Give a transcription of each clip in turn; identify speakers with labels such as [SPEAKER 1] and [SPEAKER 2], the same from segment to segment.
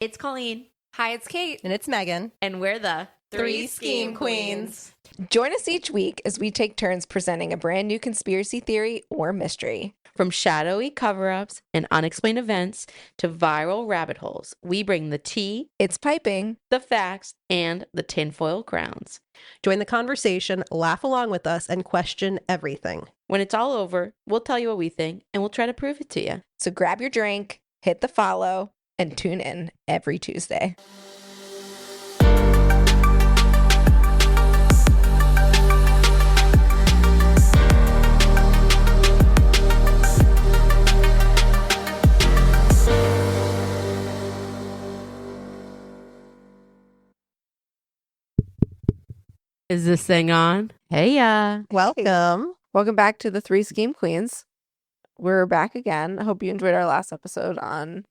[SPEAKER 1] It's Colleen.
[SPEAKER 2] Hi, it's Kate.
[SPEAKER 3] And it's Megan.
[SPEAKER 1] And we're the
[SPEAKER 3] Three Scheme Queens.
[SPEAKER 2] Join us each week as we take turns presenting a brand new conspiracy theory or mystery.
[SPEAKER 1] From shadowy cover-ups and unexplained events to viral rabbit holes, we bring the tea,
[SPEAKER 2] It's piping.
[SPEAKER 1] the facts, and the tinfoil crowns.
[SPEAKER 3] Join the conversation, laugh along with us, and question everything.
[SPEAKER 1] When it's all over, we'll tell you what we think, and we'll try to prove it to you.
[SPEAKER 2] So grab your drink, hit the follow, and tune in every Tuesday.
[SPEAKER 1] Is this thing on? Hey,
[SPEAKER 3] Welcome.
[SPEAKER 2] Welcome back to the Three Scheme Queens. We're back again. I hope you enjoyed our last episode on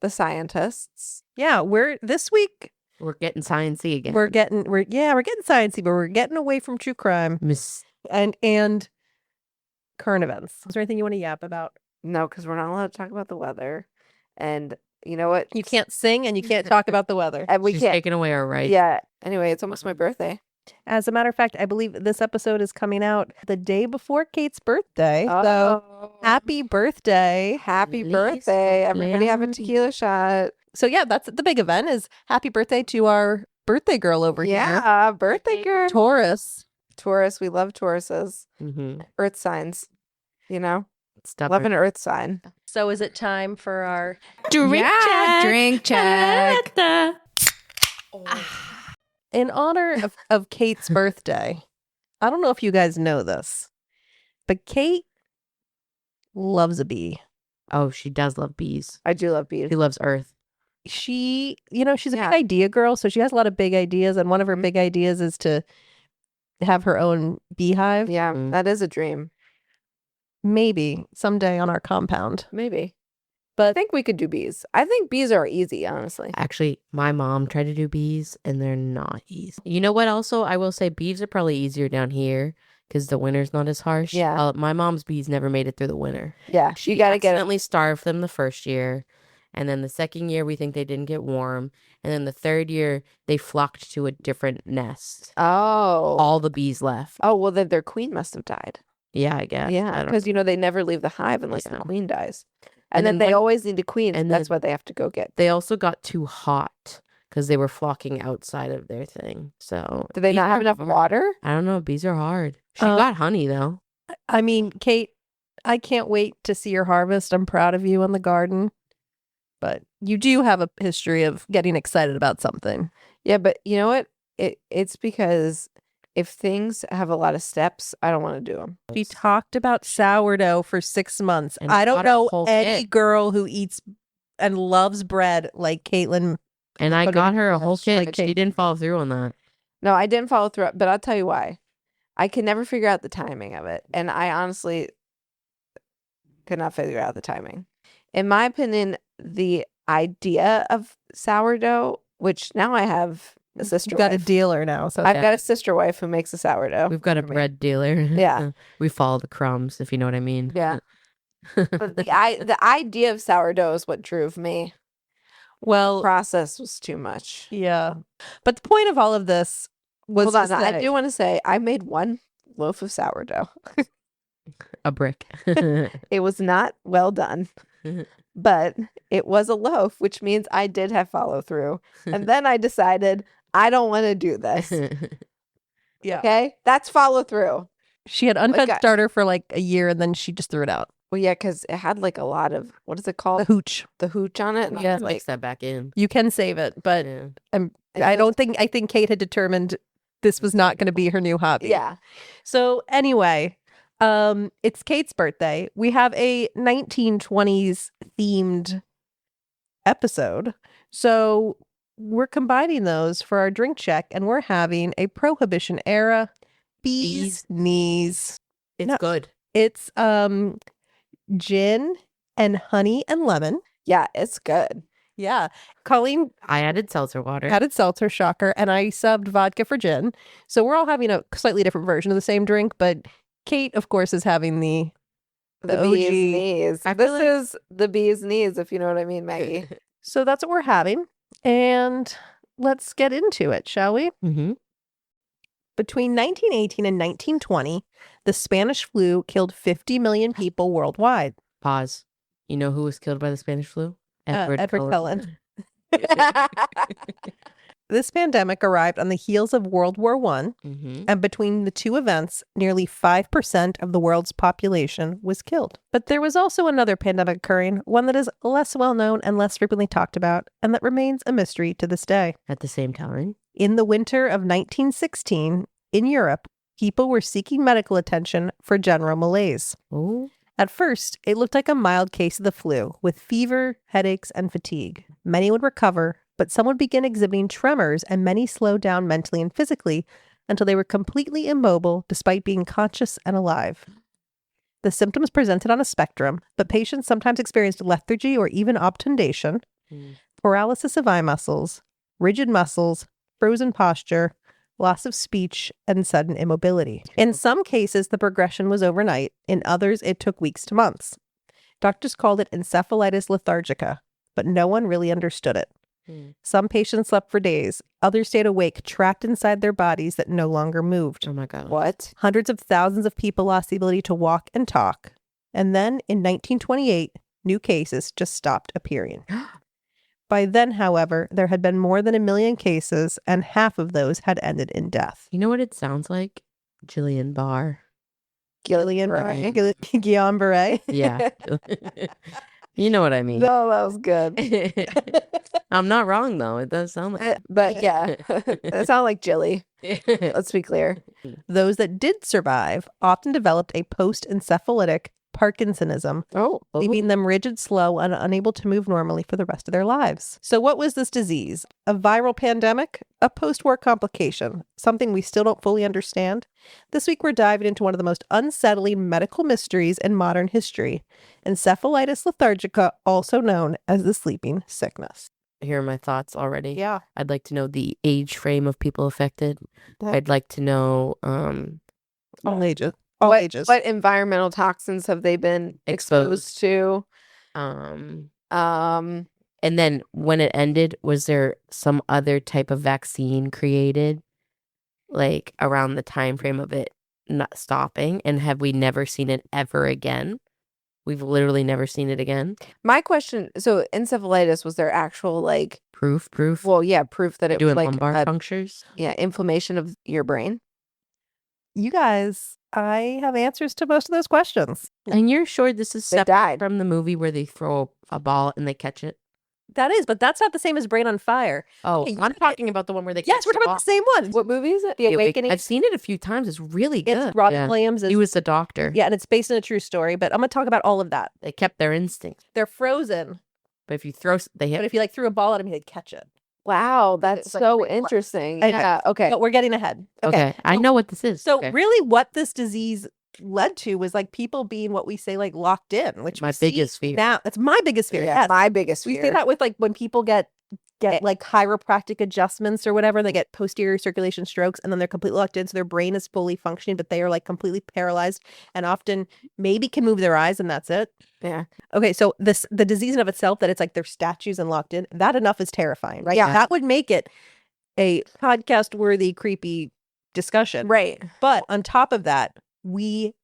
[SPEAKER 2] the scientists.
[SPEAKER 3] Yeah, this week
[SPEAKER 1] We're getting sciencey again.
[SPEAKER 3] we're getting sciencey, but we're getting away from true crime and current events. Is there anything you want to yap about?
[SPEAKER 2] No, because we're not allowed to talk about the weather. And you know what?
[SPEAKER 3] You can't sing and you can't talk about the weather.
[SPEAKER 2] And we
[SPEAKER 1] She's
[SPEAKER 2] can't.
[SPEAKER 1] taking away our rights.
[SPEAKER 2] Yeah. Anyway, it's almost my birthday.
[SPEAKER 3] As a matter of fact, I believe this episode is coming out the day before Kate's birthday. So
[SPEAKER 2] Oh.
[SPEAKER 3] happy birthday.
[SPEAKER 2] Happy
[SPEAKER 1] Please,
[SPEAKER 2] birthday. Everybody have a
[SPEAKER 1] Leon.
[SPEAKER 2] tequila shot.
[SPEAKER 3] So yeah, that's the big event is happy birthday to our birthday girl over here.
[SPEAKER 2] Yeah, birthday girl.
[SPEAKER 3] Taurus.
[SPEAKER 2] Taurus. We love Tauruses.
[SPEAKER 1] Mm-hmm.
[SPEAKER 2] Earth signs. You know?
[SPEAKER 1] Stubborn.
[SPEAKER 2] Love an earth sign.
[SPEAKER 3] So is it time for our
[SPEAKER 1] Drink check.
[SPEAKER 2] drink check.
[SPEAKER 3] in honor of Kate's birthday? I don't know if you guys know this, but Kate loves a bee.
[SPEAKER 1] Oh, she does love bees.
[SPEAKER 2] I do love bees.
[SPEAKER 1] She loves Earth.
[SPEAKER 3] She's a
[SPEAKER 2] Yeah.
[SPEAKER 3] big idea girl, so she has a lot of big ideas, and one of her
[SPEAKER 2] Mhm.
[SPEAKER 3] big ideas is to have her own beehive.
[SPEAKER 2] Yeah,
[SPEAKER 1] Mm.
[SPEAKER 2] that is a dream.
[SPEAKER 3] Maybe someday on our compound.
[SPEAKER 2] Maybe. I
[SPEAKER 3] But
[SPEAKER 2] think we could do bees. I think bees are easy, honestly.
[SPEAKER 1] Actually, my mom tried to do bees, and they're not easy. You know what? Also, I will say bees are probably easier down here because the winter's not as harsh.
[SPEAKER 2] Yeah.
[SPEAKER 1] My mom's bees never made it through the winter.
[SPEAKER 2] Yeah,
[SPEAKER 1] She
[SPEAKER 2] you got to get it.
[SPEAKER 1] accidentally starved them the first year, and then the second year we think they didn't get warm, and then the third year they flocked to a different nest.
[SPEAKER 2] Oh.
[SPEAKER 1] All the bees left.
[SPEAKER 2] Oh, well, then their queen must have died.
[SPEAKER 1] Yeah, I guess.
[SPEAKER 2] Yeah,
[SPEAKER 1] I don't-
[SPEAKER 2] because, they never leave the hive unless the
[SPEAKER 1] Yeah.
[SPEAKER 2] queen dies.
[SPEAKER 1] And
[SPEAKER 2] And then
[SPEAKER 1] then
[SPEAKER 2] they
[SPEAKER 1] one-
[SPEAKER 2] always need a queen, and
[SPEAKER 1] and
[SPEAKER 2] that's
[SPEAKER 1] then-
[SPEAKER 2] what they have to go get.
[SPEAKER 1] They also got too hot because they were flocking outside of their thing. So
[SPEAKER 2] Do they
[SPEAKER 1] bees
[SPEAKER 2] not have
[SPEAKER 1] are
[SPEAKER 2] enough
[SPEAKER 1] hard.
[SPEAKER 2] water?
[SPEAKER 1] I don't know. Bees are hard. She
[SPEAKER 3] Uh,
[SPEAKER 1] got honey though.
[SPEAKER 3] I mean, Kate, I can't wait to see your harvest. I'm proud of you in the garden, but you do have a history of getting excited about something.
[SPEAKER 2] Yeah, but you know what? It's because if things have a lot of steps, I don't want to do them.
[SPEAKER 3] She talked about sourdough for 6 months.
[SPEAKER 1] And
[SPEAKER 3] I don't
[SPEAKER 1] got a
[SPEAKER 3] know
[SPEAKER 1] whole
[SPEAKER 3] any
[SPEAKER 1] kit.
[SPEAKER 3] girl who eats and loves bread like Caitlin.
[SPEAKER 1] And I
[SPEAKER 3] put
[SPEAKER 1] got
[SPEAKER 3] in
[SPEAKER 1] her a
[SPEAKER 3] her
[SPEAKER 1] whole
[SPEAKER 3] shit
[SPEAKER 1] kit. She
[SPEAKER 3] cake.
[SPEAKER 1] didn't follow through on that.
[SPEAKER 2] No, I didn't follow through, but I'll tell you why. I can never figure out the timing of it. And I honestly could not figure out the timing. In my opinion, the idea of sourdough, which now I have a sister
[SPEAKER 3] You've got a
[SPEAKER 2] wife.
[SPEAKER 3] dealer now. So
[SPEAKER 2] I've got a sister wife who makes a sourdough.
[SPEAKER 1] We've got a
[SPEAKER 2] for me.
[SPEAKER 1] bread dealer.
[SPEAKER 2] Yeah.
[SPEAKER 1] We follow the crumbs, if you know what I mean.
[SPEAKER 2] Yeah. But the idea of sourdough is what drove me.
[SPEAKER 3] well,
[SPEAKER 2] Process was too much.
[SPEAKER 3] yeah. But the point of all of this was
[SPEAKER 2] Hold on,
[SPEAKER 3] to
[SPEAKER 2] I
[SPEAKER 3] say-
[SPEAKER 2] do want to say I made one loaf of sourdough.
[SPEAKER 1] A brick.
[SPEAKER 2] It was not well done, but it was a loaf, which means I did have follow through. And then I decided I don't want to do this.
[SPEAKER 3] yeah.
[SPEAKER 2] Okay, that's follow through.
[SPEAKER 3] She had unfed
[SPEAKER 2] Like,
[SPEAKER 3] starter for like a year and then she just threw it out.
[SPEAKER 2] Well, yeah, because it had like a lot of what is it
[SPEAKER 3] The
[SPEAKER 2] called?
[SPEAKER 3] hooch.
[SPEAKER 2] The hooch on it. And I
[SPEAKER 3] Yeah.
[SPEAKER 2] was
[SPEAKER 1] Mix
[SPEAKER 2] like,
[SPEAKER 1] that back in.
[SPEAKER 3] You can save it, but
[SPEAKER 1] Yeah.
[SPEAKER 3] I think Kate had determined this was not going to be her new hobby.
[SPEAKER 2] yeah.
[SPEAKER 3] So anyway, it's Kate's birthday. We have a 1920s themed episode. So we're combining those for our drink check and we're having a Prohibition era bees knees.
[SPEAKER 1] It's
[SPEAKER 3] No.
[SPEAKER 1] good.
[SPEAKER 3] It's gin and honey and lemon.
[SPEAKER 2] Yeah, it's good.
[SPEAKER 3] Yeah. Colleen
[SPEAKER 1] I added seltzer water.
[SPEAKER 3] added seltzer, shocker, and I subbed vodka for gin. So we're all having a slightly different version of the same drink, but Kate, of course, is having the
[SPEAKER 2] The
[SPEAKER 3] OG.
[SPEAKER 2] bee's knees.
[SPEAKER 1] I feel
[SPEAKER 2] This
[SPEAKER 1] like-
[SPEAKER 2] is the bee's knees, if you know what I mean, Maggie.
[SPEAKER 3] So that's what we're having. And let's get into it, shall we?
[SPEAKER 1] Mm-hmm.
[SPEAKER 3] Between 1918 and 1920, the Spanish flu killed 50 million people worldwide.
[SPEAKER 1] Pause. You know who was killed by the Spanish flu?
[SPEAKER 3] Edward Cullen. This pandemic arrived on the heels of World War I,
[SPEAKER 1] Mm-hmm.
[SPEAKER 3] and between the two events, nearly 5% of the world's population was killed. But there was also another pandemic occurring, one that is less well known and less frequently talked about, and that remains a mystery to this day.
[SPEAKER 1] At the same time.
[SPEAKER 3] In the winter of 1916, in Europe, people were seeking medical attention for general malaise.
[SPEAKER 1] Oh.
[SPEAKER 3] At first, it looked like a mild case of the flu, with fever, headaches, and fatigue. Many would recover, but some would begin exhibiting tremors, and many slowed down mentally and physically until they were completely immobile despite being conscious and alive. The symptoms presented on a spectrum, but patients sometimes experienced lethargy or even obtundation, paralysis of eye muscles, rigid muscles, frozen posture, loss of speech, and sudden immobility. In some cases, the progression was overnight. In others, it took weeks to months. Doctors called it encephalitis lethargica, but no one really understood it. Some patients slept for days. Others stayed awake, trapped inside their bodies that no longer moved.
[SPEAKER 1] Oh my God.
[SPEAKER 2] What?
[SPEAKER 3] Hundreds of thousands of people lost the ability to walk and talk. And then in 1928, new cases just stopped appearing. By then, however, there had been more than 1 million cases, and half of those had ended in death.
[SPEAKER 1] You know what it sounds like? Jillian Barr.
[SPEAKER 3] Gillian
[SPEAKER 2] Right.
[SPEAKER 3] Guillain Barre.
[SPEAKER 1] Yeah. You know what I mean.
[SPEAKER 2] No, that was good.
[SPEAKER 1] I'm not wrong, though. It does sound like
[SPEAKER 2] But yeah, that sounded like Jilly. Let's be clear.
[SPEAKER 3] Those that did survive often developed a post-encephalitic Parkinsonism,
[SPEAKER 2] Oh,
[SPEAKER 3] leaving them rigid, slow, and unable to move normally for the rest of their lives. So what was this disease? A viral pandemic? A post-war complication? Something we still don't fully understand? This week we're diving into one of the most unsettling medical mysteries in modern history, encephalitis lethargica, also known as the sleeping sickness.
[SPEAKER 1] Here are my thoughts already.
[SPEAKER 3] Yeah.
[SPEAKER 1] I'd like to know the age frame of people affected.
[SPEAKER 3] That-
[SPEAKER 1] I'd like to know
[SPEAKER 3] All ages. All ages.
[SPEAKER 2] What environmental toxins have they been exposed to?
[SPEAKER 1] and
[SPEAKER 2] Um,
[SPEAKER 1] then when it ended, was there some other type of vaccine created like around the time frame of it not stopping? And have we never seen it ever again? We've literally never seen it again.
[SPEAKER 2] my question, so encephalitis, was there actual like,
[SPEAKER 1] Proof.
[SPEAKER 2] well, yeah, proof that it
[SPEAKER 1] Doing
[SPEAKER 2] was like
[SPEAKER 1] lumbar punctures.
[SPEAKER 2] inflammation of your brain?
[SPEAKER 3] You guys, I have answers to most of those questions.
[SPEAKER 1] And you're sure this is
[SPEAKER 2] They
[SPEAKER 1] separate
[SPEAKER 2] died.
[SPEAKER 1] from the movie where they throw a ball and they catch it?
[SPEAKER 3] That is, but that's not the same as Brain on Fire.
[SPEAKER 1] Oh,
[SPEAKER 3] Okay,
[SPEAKER 1] I'm talking about the one where they
[SPEAKER 3] Yes,
[SPEAKER 1] catch
[SPEAKER 3] we're
[SPEAKER 1] the
[SPEAKER 3] talking
[SPEAKER 1] ball.
[SPEAKER 3] about the same one.
[SPEAKER 2] What movie is it?
[SPEAKER 3] The Awakening.
[SPEAKER 1] I've seen it a few times. It's really good.
[SPEAKER 3] It's Robin
[SPEAKER 1] Yeah.
[SPEAKER 3] Williams.
[SPEAKER 1] He was the doctor.
[SPEAKER 3] Yeah, and it's based on a true story, but I'm going to talk about all of that.
[SPEAKER 1] They kept their instincts.
[SPEAKER 3] They're frozen,
[SPEAKER 1] But if you throw, they
[SPEAKER 3] but
[SPEAKER 1] hit.
[SPEAKER 3] if you like threw a ball at him, he'd catch it.
[SPEAKER 2] Wow, that's
[SPEAKER 3] It's like
[SPEAKER 2] so
[SPEAKER 3] reflex.
[SPEAKER 2] interesting.
[SPEAKER 3] Okay.
[SPEAKER 2] Yeah. Okay.
[SPEAKER 3] But we're getting ahead.
[SPEAKER 1] Okay. I know what this is.
[SPEAKER 3] So
[SPEAKER 1] Okay.
[SPEAKER 3] really what this disease led to was like people being what we say like locked in, which
[SPEAKER 1] My
[SPEAKER 3] we see
[SPEAKER 1] biggest fear.
[SPEAKER 3] now. It's my biggest fear.
[SPEAKER 2] Yeah,
[SPEAKER 3] Yes.
[SPEAKER 2] my biggest
[SPEAKER 3] We
[SPEAKER 2] fear.
[SPEAKER 3] see that with like when people get like chiropractic adjustments or whatever, they get posterior circulation strokes and then they're completely locked in. So their brain is fully functioning, but they are like completely paralyzed and often maybe can move their eyes and that's it.
[SPEAKER 2] Yeah.
[SPEAKER 3] Okay. So the disease in of itself, that it's like they're statues and locked in, that enough is terrifying, right?
[SPEAKER 2] Yeah.
[SPEAKER 3] That would make it a podcast worthy, creepy discussion.
[SPEAKER 2] Right.
[SPEAKER 3] But on top of that, we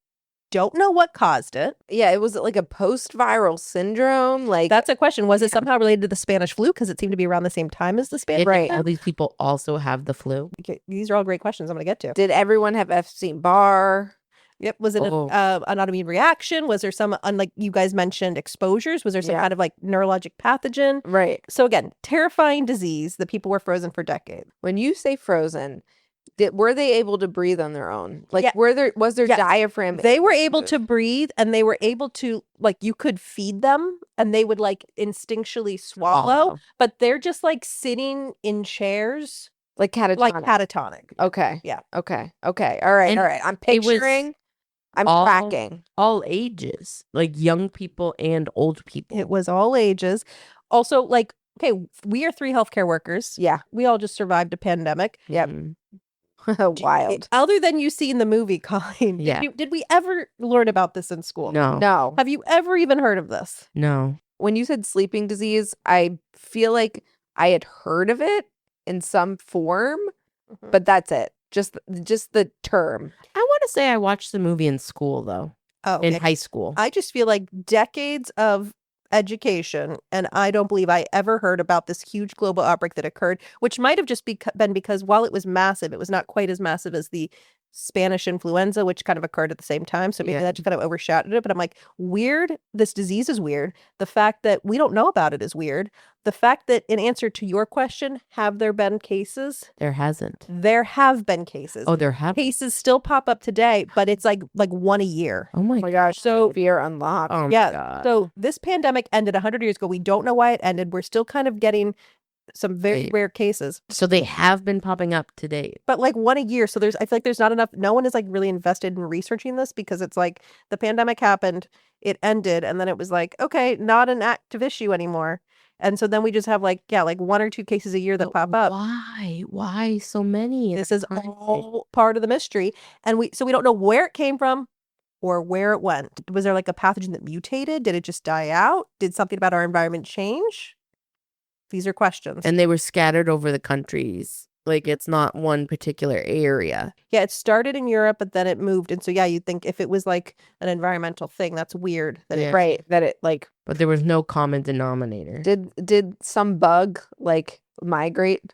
[SPEAKER 3] don't know what caused it.
[SPEAKER 2] Yeah. It was like a post-viral syndrome. Like,
[SPEAKER 3] That's a question. Was it
[SPEAKER 2] Yeah.
[SPEAKER 3] somehow related to the Spanish flu? Because it seemed to be around the same time as the Spanish
[SPEAKER 2] Right.
[SPEAKER 3] flu.
[SPEAKER 1] All these people also have the flu.
[SPEAKER 3] Okay, these are all great questions I'm going to get to.
[SPEAKER 2] did everyone have Epstein-Barr?
[SPEAKER 3] Yep. Was it
[SPEAKER 1] Oh.
[SPEAKER 3] an autoimmune reaction? Was there some, like you guys mentioned, exposures? Was there some
[SPEAKER 2] Yeah.
[SPEAKER 3] kind of like neurologic pathogen?
[SPEAKER 2] Right.
[SPEAKER 3] So again, terrifying disease that people were frozen for decades.
[SPEAKER 2] When you say frozen, were they able to breathe on their own? Like,
[SPEAKER 3] Yeah.
[SPEAKER 2] was their
[SPEAKER 3] Yes.
[SPEAKER 2] diaphragm?
[SPEAKER 3] They were able to breathe and they were able to, like, you could feed them and they would like instinctually swallow, but they're just like sitting in chairs,
[SPEAKER 2] like catatonic.
[SPEAKER 3] like catatonic.
[SPEAKER 2] Okay.
[SPEAKER 3] Yeah.
[SPEAKER 2] Okay. Okay. All right.
[SPEAKER 1] And
[SPEAKER 2] all right. I'm
[SPEAKER 1] it was
[SPEAKER 2] picturing. I'm
[SPEAKER 1] all-
[SPEAKER 2] tracking.
[SPEAKER 1] All ages, like young people and old people.
[SPEAKER 3] It was all ages. Also, like, okay, we are 3 healthcare workers.
[SPEAKER 2] Yeah.
[SPEAKER 3] We all just survived a pandemic.
[SPEAKER 2] Yep.
[SPEAKER 1] Mm.
[SPEAKER 2] Wild.
[SPEAKER 3] Other than you see in the movie, Colleen,
[SPEAKER 1] Yeah.
[SPEAKER 3] did we ever learn about this in school?
[SPEAKER 1] No.
[SPEAKER 2] No.
[SPEAKER 3] Have you ever even heard of this?
[SPEAKER 1] No.
[SPEAKER 2] when you said sleeping disease, I feel like I had heard of it in some form, but that's it. Just the term.
[SPEAKER 1] I want to say I watched the movie in school, though.
[SPEAKER 3] Oh,
[SPEAKER 1] In
[SPEAKER 3] okay.
[SPEAKER 1] high school.
[SPEAKER 3] I just feel like decades of education, and I don't believe I ever heard about this huge global outbreak that occurred, which might have just been because while it was massive, it was not quite as massive as the Spanish influenza, which kind of occurred at the same time. So maybe
[SPEAKER 1] Yeah.
[SPEAKER 3] that just kind of overshadowed it. But I'm like, weird. This disease is weird. The fact that we don't know about it is weird. The fact that, in answer to your question, have there been cases?
[SPEAKER 1] There hasn't.
[SPEAKER 3] There have been cases.
[SPEAKER 1] Oh, there have.
[SPEAKER 3] Cases still pop up today, but it's like one a year.
[SPEAKER 1] Oh my
[SPEAKER 2] Oh my gosh.
[SPEAKER 3] So
[SPEAKER 2] Fear unlocked.
[SPEAKER 1] Oh my
[SPEAKER 3] yeah.
[SPEAKER 1] God.
[SPEAKER 3] So this pandemic ended 100 years ago. We don't know why it ended. We're still kind of getting some very
[SPEAKER 1] Wait.
[SPEAKER 3] rare cases,
[SPEAKER 1] So they have been popping up to date.
[SPEAKER 3] but like one a year. So I feel like there's not enough. No one is like really invested in researching this because it's like the pandemic happened, it ended, and then it was like, okay, not an active issue anymore. And so then we just have like one or two cases a year that
[SPEAKER 1] But
[SPEAKER 3] pop up.
[SPEAKER 1] Why? Why so many?
[SPEAKER 3] This is
[SPEAKER 1] That's
[SPEAKER 3] all part of the mystery. And we don't know where it came from or where it went. Was there like a pathogen that mutated? Did it just die out? Did something about our environment change? These are questions.
[SPEAKER 1] And they were scattered over the countries. Like it's not one particular area.
[SPEAKER 3] Yeah, it started in Europe, but then it moved. And so, yeah, you'd think if it was like an environmental thing, that's weird. That
[SPEAKER 1] Yeah.
[SPEAKER 2] Right. That it like
[SPEAKER 1] But there was no common denominator.
[SPEAKER 2] did some bug like migrate,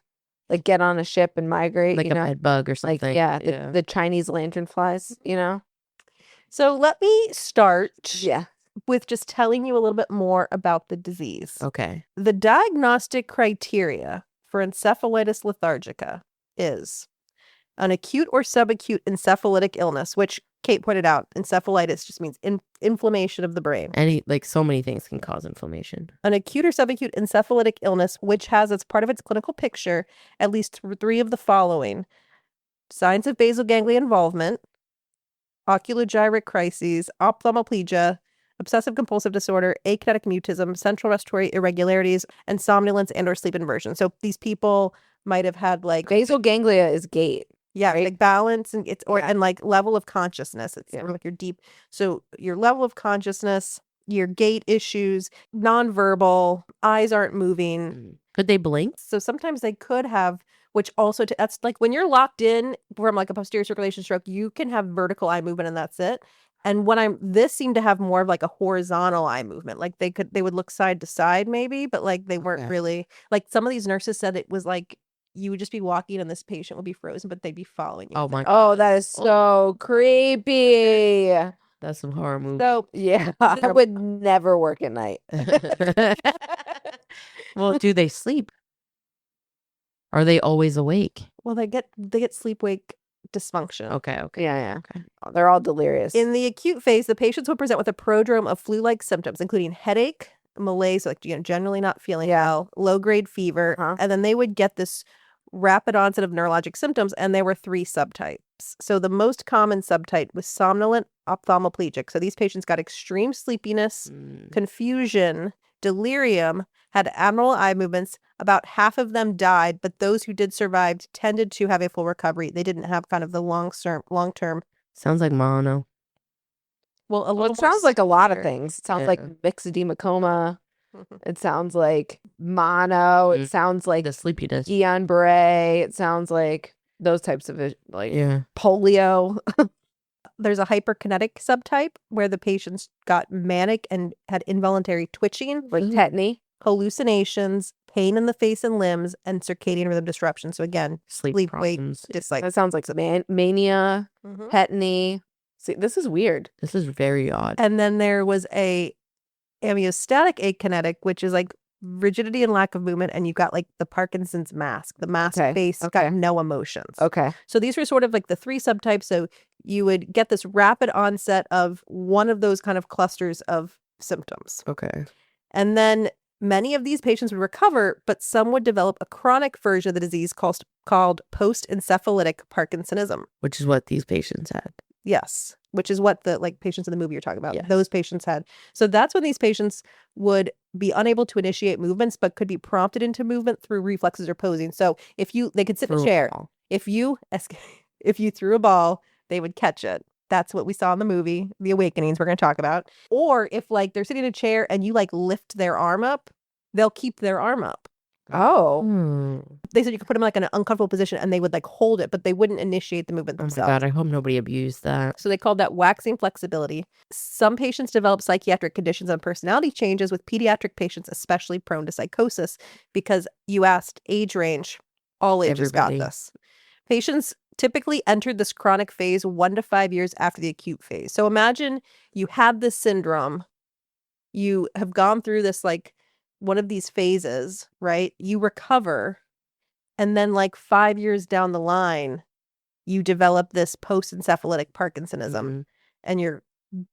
[SPEAKER 2] like get on a ship and migrate,
[SPEAKER 1] Like
[SPEAKER 2] you
[SPEAKER 1] a
[SPEAKER 2] know?
[SPEAKER 1] bed bug or
[SPEAKER 2] Like
[SPEAKER 1] something.
[SPEAKER 2] the Chinese lanternflies, you know?
[SPEAKER 3] So let me start
[SPEAKER 2] Yeah.
[SPEAKER 3] with just telling you a little bit more about the disease.
[SPEAKER 1] Okay.
[SPEAKER 3] The diagnostic criteria for encephalitis lethargica is an acute or subacute encephalitic illness, which Kate pointed out, encephalitis just means inflammation of the brain.
[SPEAKER 1] So many things can cause inflammation.
[SPEAKER 3] An acute or subacute encephalitic illness, which has as part of its clinical picture at least three of the following: signs of basal ganglia involvement, oculogyric crises, ophthalmoplegia, obsessive compulsive disorder, akinetic mutism, central respiratory irregularities, and somnolence and or sleep inversion. So these people might have had like
[SPEAKER 2] Basal ganglia is gait. Right?
[SPEAKER 3] like balance and
[SPEAKER 2] Yeah.
[SPEAKER 3] and like level of consciousness. It's sort of like your deep. So your level of consciousness, your gait issues, nonverbal, eyes aren't moving.
[SPEAKER 1] Could they blink?
[SPEAKER 3] So sometimes they could have, which also that's like when you're locked in from like a posterior circulation stroke, you can have vertical eye movement and that's it. And this seemed to have more of like a horizontal eye movement. Like they would look side to side maybe, but like they weren't
[SPEAKER 1] Okay.
[SPEAKER 3] really, like some of these nurses said it was like you would just be walking and this patient would be frozen, but they'd be following you.
[SPEAKER 1] Oh my.
[SPEAKER 2] Oh, that is so creepy.
[SPEAKER 1] That's some horror movie.
[SPEAKER 3] So
[SPEAKER 2] Yeah. I would never work at night.
[SPEAKER 1] Well, do they sleep? Are they always awake?
[SPEAKER 3] well, they get sleep wake dysfunction.
[SPEAKER 1] Okay.
[SPEAKER 2] Yeah.
[SPEAKER 1] Okay.
[SPEAKER 2] They're all delirious.
[SPEAKER 3] In the acute phase, the patients will present with a prodrome of flu-like symptoms, including headache, malaise, like generally not feeling well, low-grade fever,
[SPEAKER 2] Uh-huh.
[SPEAKER 3] and then they would get this rapid onset of neurologic symptoms, and there were 3 subtypes. So the most common subtype was somnolent ophthalmoplegic. So these patients got extreme sleepiness, confusion, delirium, had abnormal eye movements. About half of them died, but those who did survive tended to have a full recovery. They didn't have kind of the long-term.
[SPEAKER 1] Sounds like mono.
[SPEAKER 3] Well, a
[SPEAKER 2] Well,
[SPEAKER 3] little
[SPEAKER 2] it sounds like a lot of
[SPEAKER 3] severe.
[SPEAKER 2] things. It sounds
[SPEAKER 1] Yeah.
[SPEAKER 2] like myxedema coma. It sounds like mono. It sounds like
[SPEAKER 1] The sleepiness.
[SPEAKER 2] Guillain-Barré. It sounds like those types of like
[SPEAKER 1] Yeah.
[SPEAKER 2] polio.
[SPEAKER 3] There's a hyperkinetic subtype where the patients got manic and had involuntary twitching,
[SPEAKER 2] Like
[SPEAKER 1] Ooh.
[SPEAKER 2] tetany.
[SPEAKER 3] hallucinations, pain in the face and limbs, and circadian rhythm disruption. So again,
[SPEAKER 1] Sleep
[SPEAKER 3] sleep
[SPEAKER 1] problems.
[SPEAKER 3] just like
[SPEAKER 2] That sounds like mania, tetany. See, this is weird.
[SPEAKER 1] This is very odd.
[SPEAKER 3] And then there was a amniostatic akinetic, which is like rigidity and lack of movement, and you got like the Parkinson's mask. The mask
[SPEAKER 2] Okay,
[SPEAKER 3] face
[SPEAKER 2] okay.
[SPEAKER 3] got no emotions.
[SPEAKER 2] Okay.
[SPEAKER 3] So these were sort of like the 3 subtypes. So you would get this rapid onset of one of those kind of clusters of symptoms.
[SPEAKER 1] Okay.
[SPEAKER 3] And then many of these patients would recover, but some would develop a chronic version of the disease called post-encephalitic Parkinsonism.
[SPEAKER 1] Which is what these patients had.
[SPEAKER 3] Yes, which is what the like patients in the movie you're talking about.
[SPEAKER 1] Yes.
[SPEAKER 3] Those patients had. So that's when these patients would be unable to initiate movements, but could be prompted into movement through reflexes or posing. So they could sit in a
[SPEAKER 1] Through
[SPEAKER 3] chair.
[SPEAKER 1] all.
[SPEAKER 3] If you threw a ball, they would catch it. That's what we saw in the movie, The Awakenings, we're going to talk about. Or if like they're sitting in a chair and you like lift their arm up, they'll keep their arm up.
[SPEAKER 2] Oh.
[SPEAKER 1] Hmm.
[SPEAKER 3] They said you could put them like in an uncomfortable position and they would like hold it, but they wouldn't initiate the movement
[SPEAKER 1] Oh my
[SPEAKER 3] themselves.
[SPEAKER 1] God, I hope nobody abused that.
[SPEAKER 3] So they called that waxing flexibility. Some patients develop psychiatric conditions and personality changes, with pediatric patients especially prone to psychosis, because you asked age range. All ages
[SPEAKER 1] Everybody.
[SPEAKER 3] got this. Patients typically entered this chronic phase 1 to 5 years after the acute phase. So imagine you have this syndrome. You have gone through this like one of these phases, right? You recover. And then like 5 years down the line, you develop this post-encephalitic Parkinsonism
[SPEAKER 1] Mhm.
[SPEAKER 3] and you're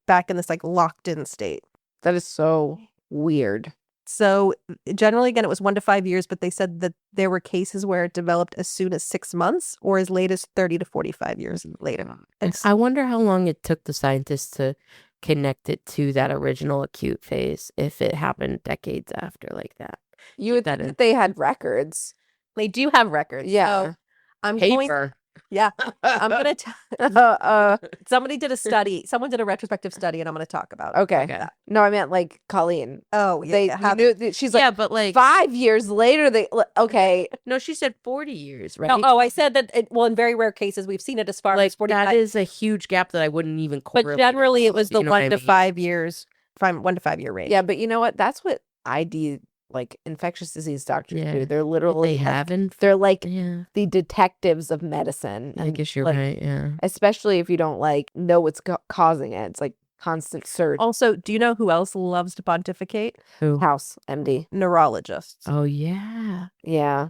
[SPEAKER 3] back in this like locked in state.
[SPEAKER 2] That is so weird.
[SPEAKER 3] So generally, again, it was 1 to 5 years, but they said that there were cases where it developed as soon as 6 months or as late as 30 to 45 years later. It's,
[SPEAKER 1] I wonder how long it took the scientists to connect it to that original acute phase, if it happened decades after like that.
[SPEAKER 2] You would
[SPEAKER 1] that
[SPEAKER 2] think
[SPEAKER 1] in-
[SPEAKER 2] that they had records.
[SPEAKER 3] they do have records.
[SPEAKER 2] Yeah.
[SPEAKER 3] So I'm going,
[SPEAKER 1] Paper.
[SPEAKER 3] yeah, I'm going to, somebody did a study. Someone did a retrospective study and I'm going to talk about it.
[SPEAKER 2] Okay.
[SPEAKER 1] Okay.
[SPEAKER 2] No, I meant like Colleen.
[SPEAKER 3] Oh, yeah.
[SPEAKER 2] They
[SPEAKER 3] yeah,
[SPEAKER 2] you
[SPEAKER 3] how-
[SPEAKER 2] knew that she's like
[SPEAKER 1] Yeah, but like
[SPEAKER 2] 5 years later. Okay.
[SPEAKER 1] no, she said 40 years, right?
[SPEAKER 3] No, oh, I said that, well, in very rare cases, we've seen it as far
[SPEAKER 1] like
[SPEAKER 3] as 45.
[SPEAKER 1] that is a huge gap that I wouldn't even
[SPEAKER 3] But
[SPEAKER 1] correlate.
[SPEAKER 3] generally, it was the
[SPEAKER 1] You know what
[SPEAKER 3] 1
[SPEAKER 1] I
[SPEAKER 3] to
[SPEAKER 1] mean?
[SPEAKER 3] 5 years, 1 to 5 year range.
[SPEAKER 2] Yeah, but you know what? That's what ID like infectious disease doctors
[SPEAKER 1] Yeah.
[SPEAKER 2] do. They're
[SPEAKER 1] If
[SPEAKER 2] literally
[SPEAKER 1] they haven't.
[SPEAKER 2] they're like
[SPEAKER 1] Yeah,
[SPEAKER 2] the detectives of medicine.
[SPEAKER 1] I
[SPEAKER 2] and,
[SPEAKER 1] guess you're
[SPEAKER 2] like,
[SPEAKER 1] right. Yeah.
[SPEAKER 2] especially if you don't like know what's causing it. It's like constant search.
[SPEAKER 3] Also, do you know who else loves to pontificate?
[SPEAKER 1] Who?
[SPEAKER 2] House MD.
[SPEAKER 3] Neurologists.
[SPEAKER 1] Oh yeah.
[SPEAKER 2] Yeah.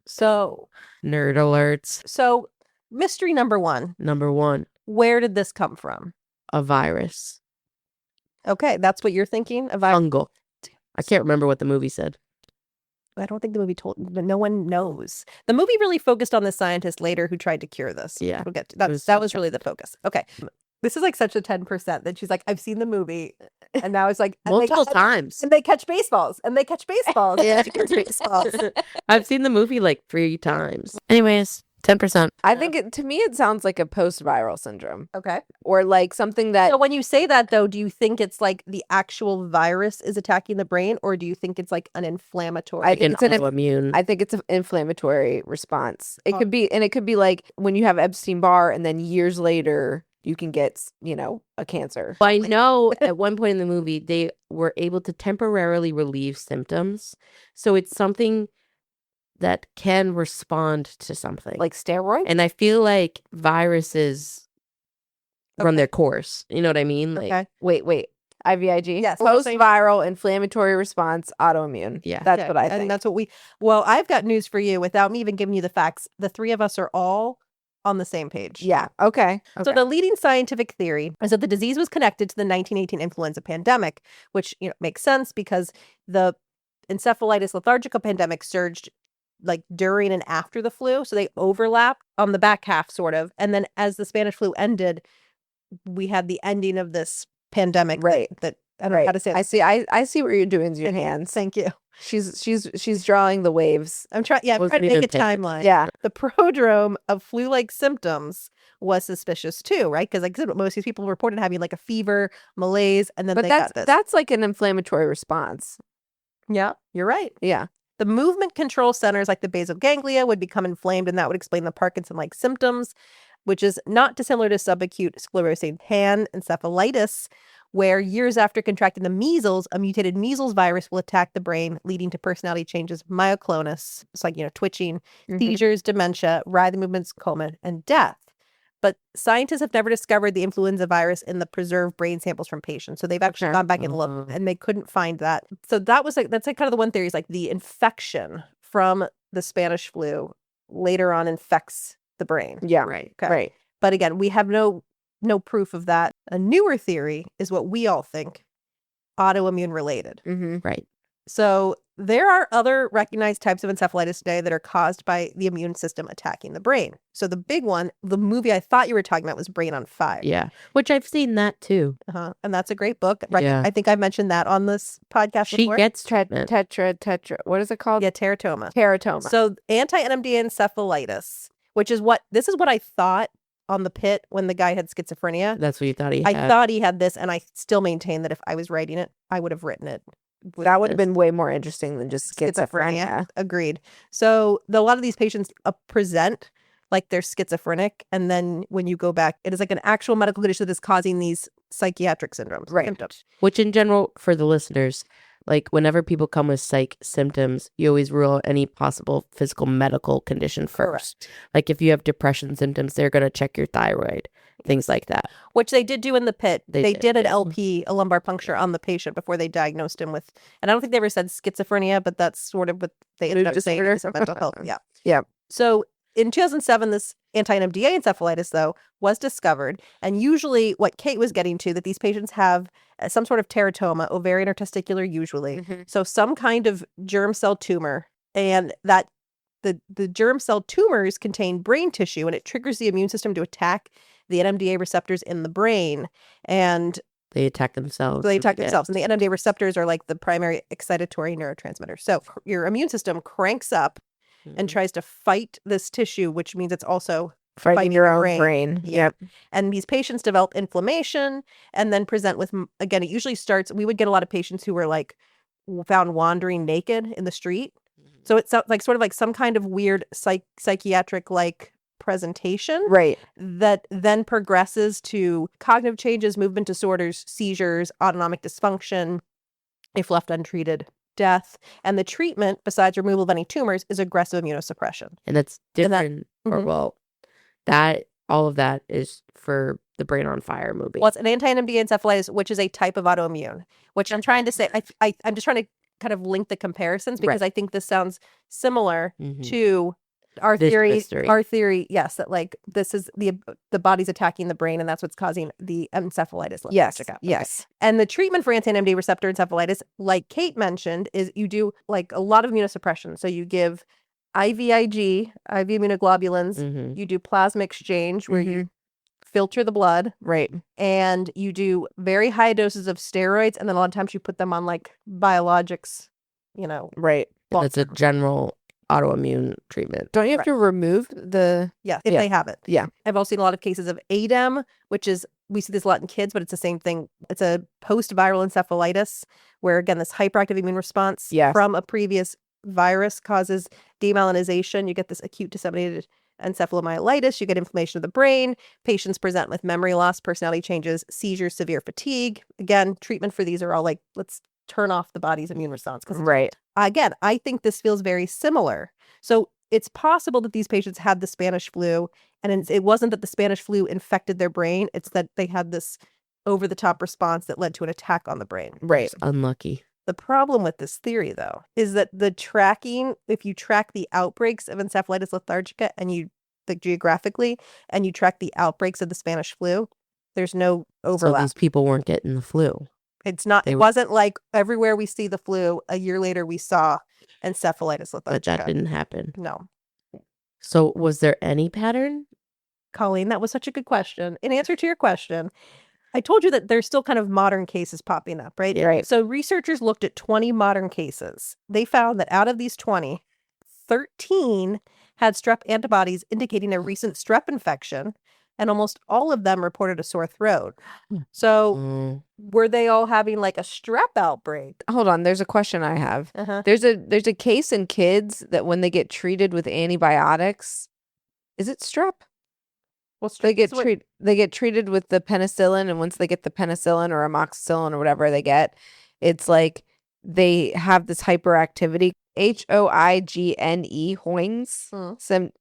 [SPEAKER 3] So,
[SPEAKER 1] Nerd alerts.
[SPEAKER 3] mystery number 1,
[SPEAKER 1] Number 1,
[SPEAKER 3] where did this come from?
[SPEAKER 1] a virus.
[SPEAKER 3] Okay, that's what you're thinking?
[SPEAKER 1] Fungal. I can't remember what the movie said.
[SPEAKER 3] I don't think the movie told, but no one knows. The movie really focused on the scientist later who tried to cure this.
[SPEAKER 1] Yeah.
[SPEAKER 3] We'll get to,
[SPEAKER 1] was-
[SPEAKER 3] that was really the focus. Okay. This is like such a 10% that she's like, I've seen the movie. And now it's like, and they-
[SPEAKER 1] Multiple times.
[SPEAKER 3] And they catch baseballs. And they catch baseballs.
[SPEAKER 1] Yeah.
[SPEAKER 3] They catch baseballs.
[SPEAKER 1] I've seen the movie like 3 times. Anyways, 10%.
[SPEAKER 2] I think to me it sounds like a post-viral syndrome
[SPEAKER 3] Okay.
[SPEAKER 2] or like something that
[SPEAKER 3] So when you say that, though, do you think it's like the actual virus is attacking the brain, or do you think it's like an inflammatory?
[SPEAKER 2] I think
[SPEAKER 1] An
[SPEAKER 2] it's an
[SPEAKER 1] autoimmune.
[SPEAKER 2] I think it's an inflammatory response. It
[SPEAKER 3] Oh.
[SPEAKER 2] could be, and it could be like when you have Epstein-Barr, and then years later you can get, a cancer.
[SPEAKER 1] Well, I know at one point in the movie, they were able to temporarily relieve symptoms. So it's something that can respond to something.
[SPEAKER 2] Like steroid?
[SPEAKER 1] And I feel like viruses run
[SPEAKER 3] Okay.
[SPEAKER 1] their course. You know what I mean? Like,
[SPEAKER 3] Okay.
[SPEAKER 2] Wait. IVIG?
[SPEAKER 3] Yes, what was I saying?
[SPEAKER 2] Post-viral inflammatory response autoimmune.
[SPEAKER 1] Yeah.
[SPEAKER 2] That's
[SPEAKER 3] Okay,
[SPEAKER 2] what I
[SPEAKER 3] and
[SPEAKER 2] think.
[SPEAKER 3] that's what well, I've got news for you without me even giving you the facts. The 3 of us are all on the same page.
[SPEAKER 2] Yeah. Okay.
[SPEAKER 3] So the leading scientific theory is that the disease was connected to the 1918 influenza pandemic, which makes sense because the encephalitis lethargica pandemic surged like during and after the flu, so they overlapped on the back half sort of. And then as the Spanish flu ended, we had the ending of this pandemic.
[SPEAKER 2] Right.
[SPEAKER 3] That I don't know how to say it.
[SPEAKER 2] I see what you're doing with your hands.
[SPEAKER 3] Thank you.
[SPEAKER 2] She's drawing the waves.
[SPEAKER 3] I'm trying to
[SPEAKER 1] Wasn't
[SPEAKER 3] make a
[SPEAKER 1] even paying
[SPEAKER 3] timeline.
[SPEAKER 2] Yeah.
[SPEAKER 3] The prodrome of flu-like symptoms was suspicious too, right? Because like I said, most of these people reported having like a fever, malaise, and then
[SPEAKER 2] But
[SPEAKER 3] they
[SPEAKER 2] that's
[SPEAKER 3] got this.
[SPEAKER 2] that's like an inflammatory response.
[SPEAKER 3] Yeah, you're right.
[SPEAKER 2] Yeah.
[SPEAKER 3] The movement control centers like the basal ganglia would become inflamed, and that would explain the Parkinson-like symptoms, which is not dissimilar to subacute sclerosing panencephalitis, where years after contracting the measles, a mutated measles virus will attack the brain, leading to personality changes, myoclonus, it's like, twitching, seizures, dementia, writhing movements, coma, and death. But scientists have never discovered the influenza virus in the preserved brain samples from patients. So they've actually
[SPEAKER 2] Okay.
[SPEAKER 3] gone back and looked, and they couldn't find that. So that's like kind of the one theory is like the infection from the Spanish flu later on infects the brain.
[SPEAKER 2] Yeah.
[SPEAKER 1] right.
[SPEAKER 3] Okay.
[SPEAKER 2] Right.
[SPEAKER 3] But again, we have no proof of that. A newer theory is what we all think, autoimmune related.
[SPEAKER 2] Mm-hmm.
[SPEAKER 1] Right.
[SPEAKER 3] So there are other recognized types of encephalitis today that are caused by the immune system attacking the brain. So the big one, the movie I thought you were talking about was Brain on Fire.
[SPEAKER 1] Yeah. Which I've seen that too.
[SPEAKER 3] And that's a great book.
[SPEAKER 1] Yeah.
[SPEAKER 3] I think I mentioned that on this podcast
[SPEAKER 1] She
[SPEAKER 3] before.
[SPEAKER 1] gets treatment.
[SPEAKER 2] Tetra. What is it called?
[SPEAKER 3] Yeah, teratoma.
[SPEAKER 2] Teratoma.
[SPEAKER 3] So anti-NMDA encephalitis, which is what I thought on the pit when the guy had schizophrenia.
[SPEAKER 1] That's what you thought he
[SPEAKER 3] I
[SPEAKER 1] had.
[SPEAKER 3] thought he had this, and I still maintain that if I was writing it, I would have written it.
[SPEAKER 2] That would have been way more interesting than just schizophrenia.
[SPEAKER 3] Agreed. So a lot of these patients present like they're schizophrenic, and then when you go back, it is like an actual medical condition that is causing these psychiatric symptoms.
[SPEAKER 1] Which in general, for the listeners, like whenever people come with psych symptoms, you always rule out any possible physical medical condition first.
[SPEAKER 3] Correct.
[SPEAKER 1] Like if you have depression symptoms, they're going to check your thyroid, things like that.
[SPEAKER 3] Which they did do in the pit. They did an
[SPEAKER 1] yeah.
[SPEAKER 3] LP, a lumbar puncture on the patient before they diagnosed him with, and I don't think they ever said schizophrenia, but that's sort of what they ended up saying is mental health. Yeah.
[SPEAKER 2] Yeah.
[SPEAKER 3] So in 2007, this anti-NMDA encephalitis, though, was discovered. And usually what Kate was getting to, that these patients have some sort of teratoma, ovarian or testicular usually.
[SPEAKER 2] Mm-hmm.
[SPEAKER 3] So some kind of germ cell tumor. And that the germ cell tumors contain brain tissue, and it triggers the immune system to attack the NMDA receptors in the brain. And
[SPEAKER 1] they attack themselves.
[SPEAKER 3] And the NMDA receptors are like the primary excitatory neurotransmitter. So your immune system cranks up and tries to fight this tissue, which means it's also
[SPEAKER 2] fighting your own brain. Yep.
[SPEAKER 3] And these patients develop inflammation and then present with, again, it usually starts, we would get a lot of patients who were like found wandering naked in the street. So it's like sort of like some kind of weird psychiatric like presentation.
[SPEAKER 2] Right.
[SPEAKER 3] That then progresses to cognitive changes, movement disorders, seizures, autonomic dysfunction, if left untreated, death. And the treatment, besides removal of any tumors, is aggressive immunosuppression.
[SPEAKER 1] And that's different. All of that is for the Brain on Fire movie.
[SPEAKER 3] Well, it's an anti-NMDA encephalitis, which is a type of autoimmune, which I'm trying to say, I'm just trying to kind of link the comparisons because I think this sounds similar to our theory, yes, that like this is the body's attacking the brain and that's what's causing the encephalitis.
[SPEAKER 2] Yes.
[SPEAKER 3] And the treatment for anti-NMDA receptor encephalitis, like Kate mentioned, is you do like a lot of immunosuppression. So you give IV immunoglobulins, you do plasma exchange where you filter the blood.
[SPEAKER 2] Right.
[SPEAKER 3] And you do very high doses of steroids, and then a lot of times you put them on like biologics,
[SPEAKER 2] Right.
[SPEAKER 1] That's a general autoimmune treatment.
[SPEAKER 2] Don't you have to remove the...
[SPEAKER 3] Yeah, if they have it.
[SPEAKER 2] Yeah.
[SPEAKER 3] I've also seen a lot of cases of ADEM, which is, we see this a lot in kids, but it's the same thing. It's a post-viral encephalitis where, again, this hyperactive immune response from a previous virus causes demyelinization. You get this acute disseminated encephalomyelitis. You get inflammation of the brain. Patients present with memory loss, personality changes, seizures, severe fatigue. Again, treatment for these are all like, let's turn off the body's immune response.
[SPEAKER 2] Right.
[SPEAKER 3] Again, I think this feels very similar. So it's possible that these patients had the Spanish flu, and it wasn't that the Spanish flu infected their brain. It's that they had this over-the-top response that led to an attack on the brain.
[SPEAKER 2] Right.
[SPEAKER 1] It's unlucky.
[SPEAKER 3] The problem with this theory, though, is that the tracking, if you track the outbreaks of encephalitis lethargica and you geographically, and you track the outbreaks of the Spanish flu, there's no overlap.
[SPEAKER 1] So these people weren't getting the flu.
[SPEAKER 3] It's not. It wasn't like everywhere we see the flu, a year later we saw encephalitis lethargica.
[SPEAKER 1] But that didn't happen.
[SPEAKER 3] No.
[SPEAKER 1] So was there any pattern?
[SPEAKER 3] Colleen, that was such a good question. In answer to your question, I told you that there's still kind of modern cases popping up, right?
[SPEAKER 2] Right.
[SPEAKER 3] So researchers looked at 20 modern cases. They found that out of these 20, 13 had strep antibodies indicating a recent strep infection, and almost all of them reported a sore throat. So were they all having like a strep outbreak?
[SPEAKER 2] Hold on, there's a question I have.
[SPEAKER 3] Uh-huh.
[SPEAKER 2] There's a case in kids that when they get treated with antibiotics, is it strep?
[SPEAKER 3] Well,
[SPEAKER 2] They get treated with the penicillin, and once they get the penicillin or amoxicillin or whatever they get, it's like they have this hyperactivity, Hoynes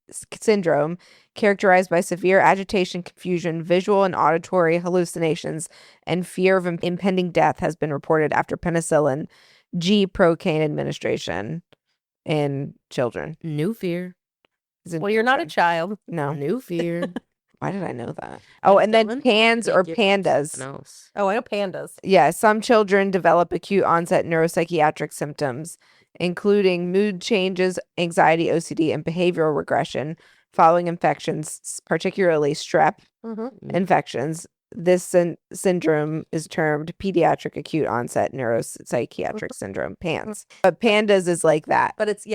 [SPEAKER 2] syndrome, characterized by severe agitation, confusion, visual and auditory hallucinations, and fear of impending death has been reported after penicillin G procaine administration in children.
[SPEAKER 1] New fear.
[SPEAKER 3] Well, you're not a child.
[SPEAKER 2] No.
[SPEAKER 1] New fear.
[SPEAKER 2] Why did I know that? Oh, and then PANS or pandas.
[SPEAKER 3] Oh, I know pandas.
[SPEAKER 2] Yeah, some children develop acute onset neuropsychiatric symptoms, including mood changes, anxiety, OCD, and behavioral regression following infections, particularly strep infections. This syndrome is termed pediatric acute onset neuropsychiatric syndrome, PANS. But pandas is like that.
[SPEAKER 3] But it's,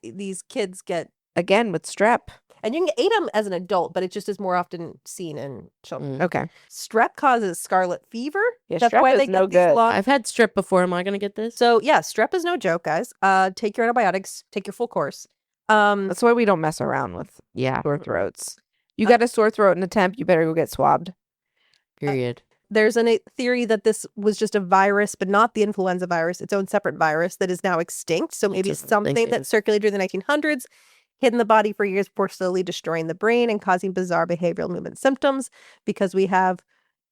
[SPEAKER 3] these kids get...
[SPEAKER 2] Again, with strep.
[SPEAKER 3] And you can eat them as an adult, but it just is more often seen in children.
[SPEAKER 2] Okay.
[SPEAKER 3] Strep causes scarlet fever.
[SPEAKER 2] Yeah,
[SPEAKER 3] That's
[SPEAKER 2] strep
[SPEAKER 3] why
[SPEAKER 2] is
[SPEAKER 3] they
[SPEAKER 2] no
[SPEAKER 3] get these
[SPEAKER 2] good.
[SPEAKER 3] long.
[SPEAKER 1] I've had strep before. Am I going to get this?
[SPEAKER 3] So yeah, strep is no joke, guys. Take your antibiotics. Take your full course.
[SPEAKER 2] That's why we don't mess around with
[SPEAKER 1] Yeah.
[SPEAKER 2] sore throats. You got a sore throat in a temp, you better go get swabbed.
[SPEAKER 1] Period.
[SPEAKER 3] There's a theory that this was just a virus, but not the influenza virus, its own separate virus that is now extinct. So maybe
[SPEAKER 1] That's what I'm
[SPEAKER 3] something
[SPEAKER 1] thinking.
[SPEAKER 3] that circulated in the 1900s, hid in the body for years before slowly destroying the brain and causing bizarre behavioral movement symptoms, because we have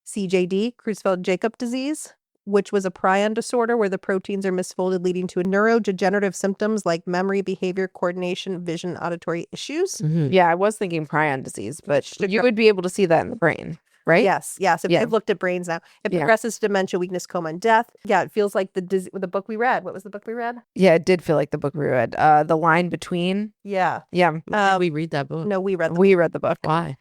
[SPEAKER 3] CJD, Creutzfeldt-Jakob disease, which was a prion disorder where the proteins are misfolded, leading to neurodegenerative symptoms like memory, behavior, coordination, vision, auditory issues.
[SPEAKER 1] Mhm.
[SPEAKER 2] Yeah, I was thinking prion disease, but
[SPEAKER 3] Should
[SPEAKER 2] you
[SPEAKER 3] go-
[SPEAKER 2] would be able to see that in the brain, right?
[SPEAKER 3] Yes.
[SPEAKER 2] Yeah.
[SPEAKER 3] I've looked at brains now. It
[SPEAKER 2] Yeah.
[SPEAKER 3] progresses to dementia, weakness, coma, and death. Yeah, it feels like the book we read. What was the book we read?
[SPEAKER 2] Yeah, it did feel like the book we read. The line between.
[SPEAKER 3] Yeah.
[SPEAKER 2] Yeah,
[SPEAKER 1] Why did we read that book?
[SPEAKER 3] No, we read
[SPEAKER 2] we read the book.
[SPEAKER 1] Why?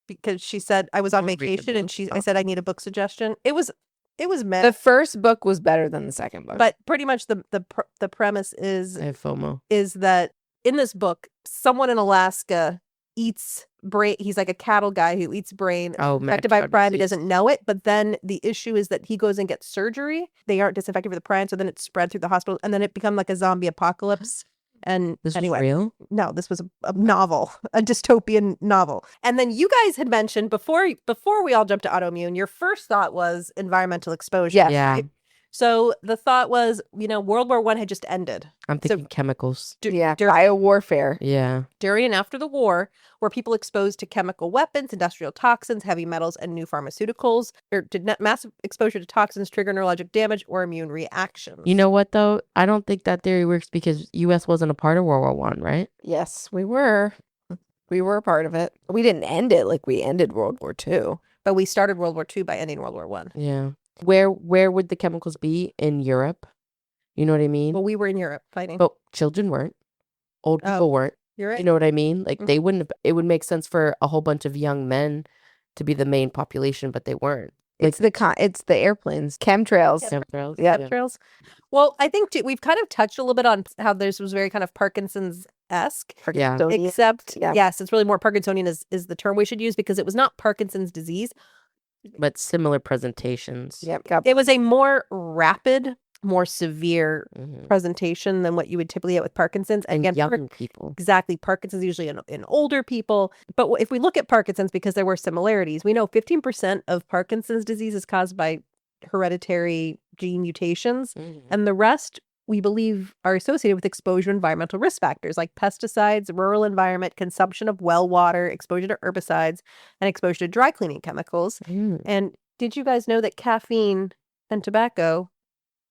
[SPEAKER 3] because she said I was on
[SPEAKER 1] Don't read the
[SPEAKER 3] vacation and
[SPEAKER 1] book.
[SPEAKER 3] I said I need a book suggestion. It was
[SPEAKER 2] The
[SPEAKER 3] meh,
[SPEAKER 2] first book was better than the second book.
[SPEAKER 3] but pretty much the premise is
[SPEAKER 1] I have FOMO.
[SPEAKER 3] that in this book, someone in Alaska eats brain. He's like a cattle guy who eats brain.
[SPEAKER 1] Oh,
[SPEAKER 3] Affected by
[SPEAKER 1] mad cow
[SPEAKER 3] prion, he
[SPEAKER 1] disease.
[SPEAKER 3] doesn't know it. But then the issue is that he goes and gets surgery. They aren't disinfected for the prion, so then it's spread through the hospital, and then it become like a zombie apocalypse. And
[SPEAKER 1] This
[SPEAKER 3] anyway,
[SPEAKER 1] was real?
[SPEAKER 3] no, this was a novel, a dystopian novel. And then you guys had mentioned before we all jumped to autoimmune, your first thought was environmental exposure.
[SPEAKER 2] Yes.
[SPEAKER 1] Yeah.
[SPEAKER 3] right? So the thought was, World War I had just ended.
[SPEAKER 1] I'm thinking chemicals.
[SPEAKER 2] Yeah,
[SPEAKER 3] dur-
[SPEAKER 2] biowarfare.
[SPEAKER 1] Yeah.
[SPEAKER 3] During and after the war, were people exposed to chemical weapons, industrial toxins, heavy metals, and new pharmaceuticals? Or did massive exposure to toxins trigger neurologic damage or immune reactions?
[SPEAKER 1] You know what, though? I don't think that theory works because U.S. wasn't a part of World War One, right?
[SPEAKER 2] Yes, we were. We were a part of it. We didn't end it like we ended World War II.
[SPEAKER 3] But we started World War II by ending World War One.
[SPEAKER 1] Yeah. Where would the chemicals be in Europe? You know what I mean?
[SPEAKER 3] Well, we were in Europe fighting.
[SPEAKER 1] But children weren't. Old
[SPEAKER 3] Oh,
[SPEAKER 1] people weren't.
[SPEAKER 3] You're right.
[SPEAKER 1] You know what I mean? Like
[SPEAKER 3] Mhm.
[SPEAKER 1] they wouldn't have, it would make sense for a whole bunch of young men to be the main population, but they weren't.
[SPEAKER 2] It's the airplanes, chemtrails.
[SPEAKER 1] Chemtrails.
[SPEAKER 2] Yeah.
[SPEAKER 3] Chemtrails. Well, I think we've kind of touched a little bit on how this was very kind of Parkinson's-esque.
[SPEAKER 1] Yeah.
[SPEAKER 2] Parkinsonian.
[SPEAKER 3] Except,
[SPEAKER 2] Yeah.
[SPEAKER 3] yes, it's really more Parkinsonian is the term we should use because it was not Parkinson's disease.
[SPEAKER 1] But similar presentations.
[SPEAKER 2] Yep.
[SPEAKER 3] It was a more rapid, more severe
[SPEAKER 1] Mhm.
[SPEAKER 3] presentation than what you would typically get with Parkinson's.
[SPEAKER 1] And
[SPEAKER 3] Again,
[SPEAKER 1] young people.
[SPEAKER 3] exactly. Parkinson's usually in older people. But if we look at Parkinson's, because there were similarities, we know 15% of Parkinson's disease is caused by hereditary gene mutations.
[SPEAKER 1] Mhm.
[SPEAKER 3] And the rest, we believe, are associated with exposure to environmental risk factors like pesticides, rural environment, consumption of well water, exposure to herbicides, and exposure to dry cleaning chemicals.
[SPEAKER 1] Mm.
[SPEAKER 3] And did you guys know that caffeine and tobacco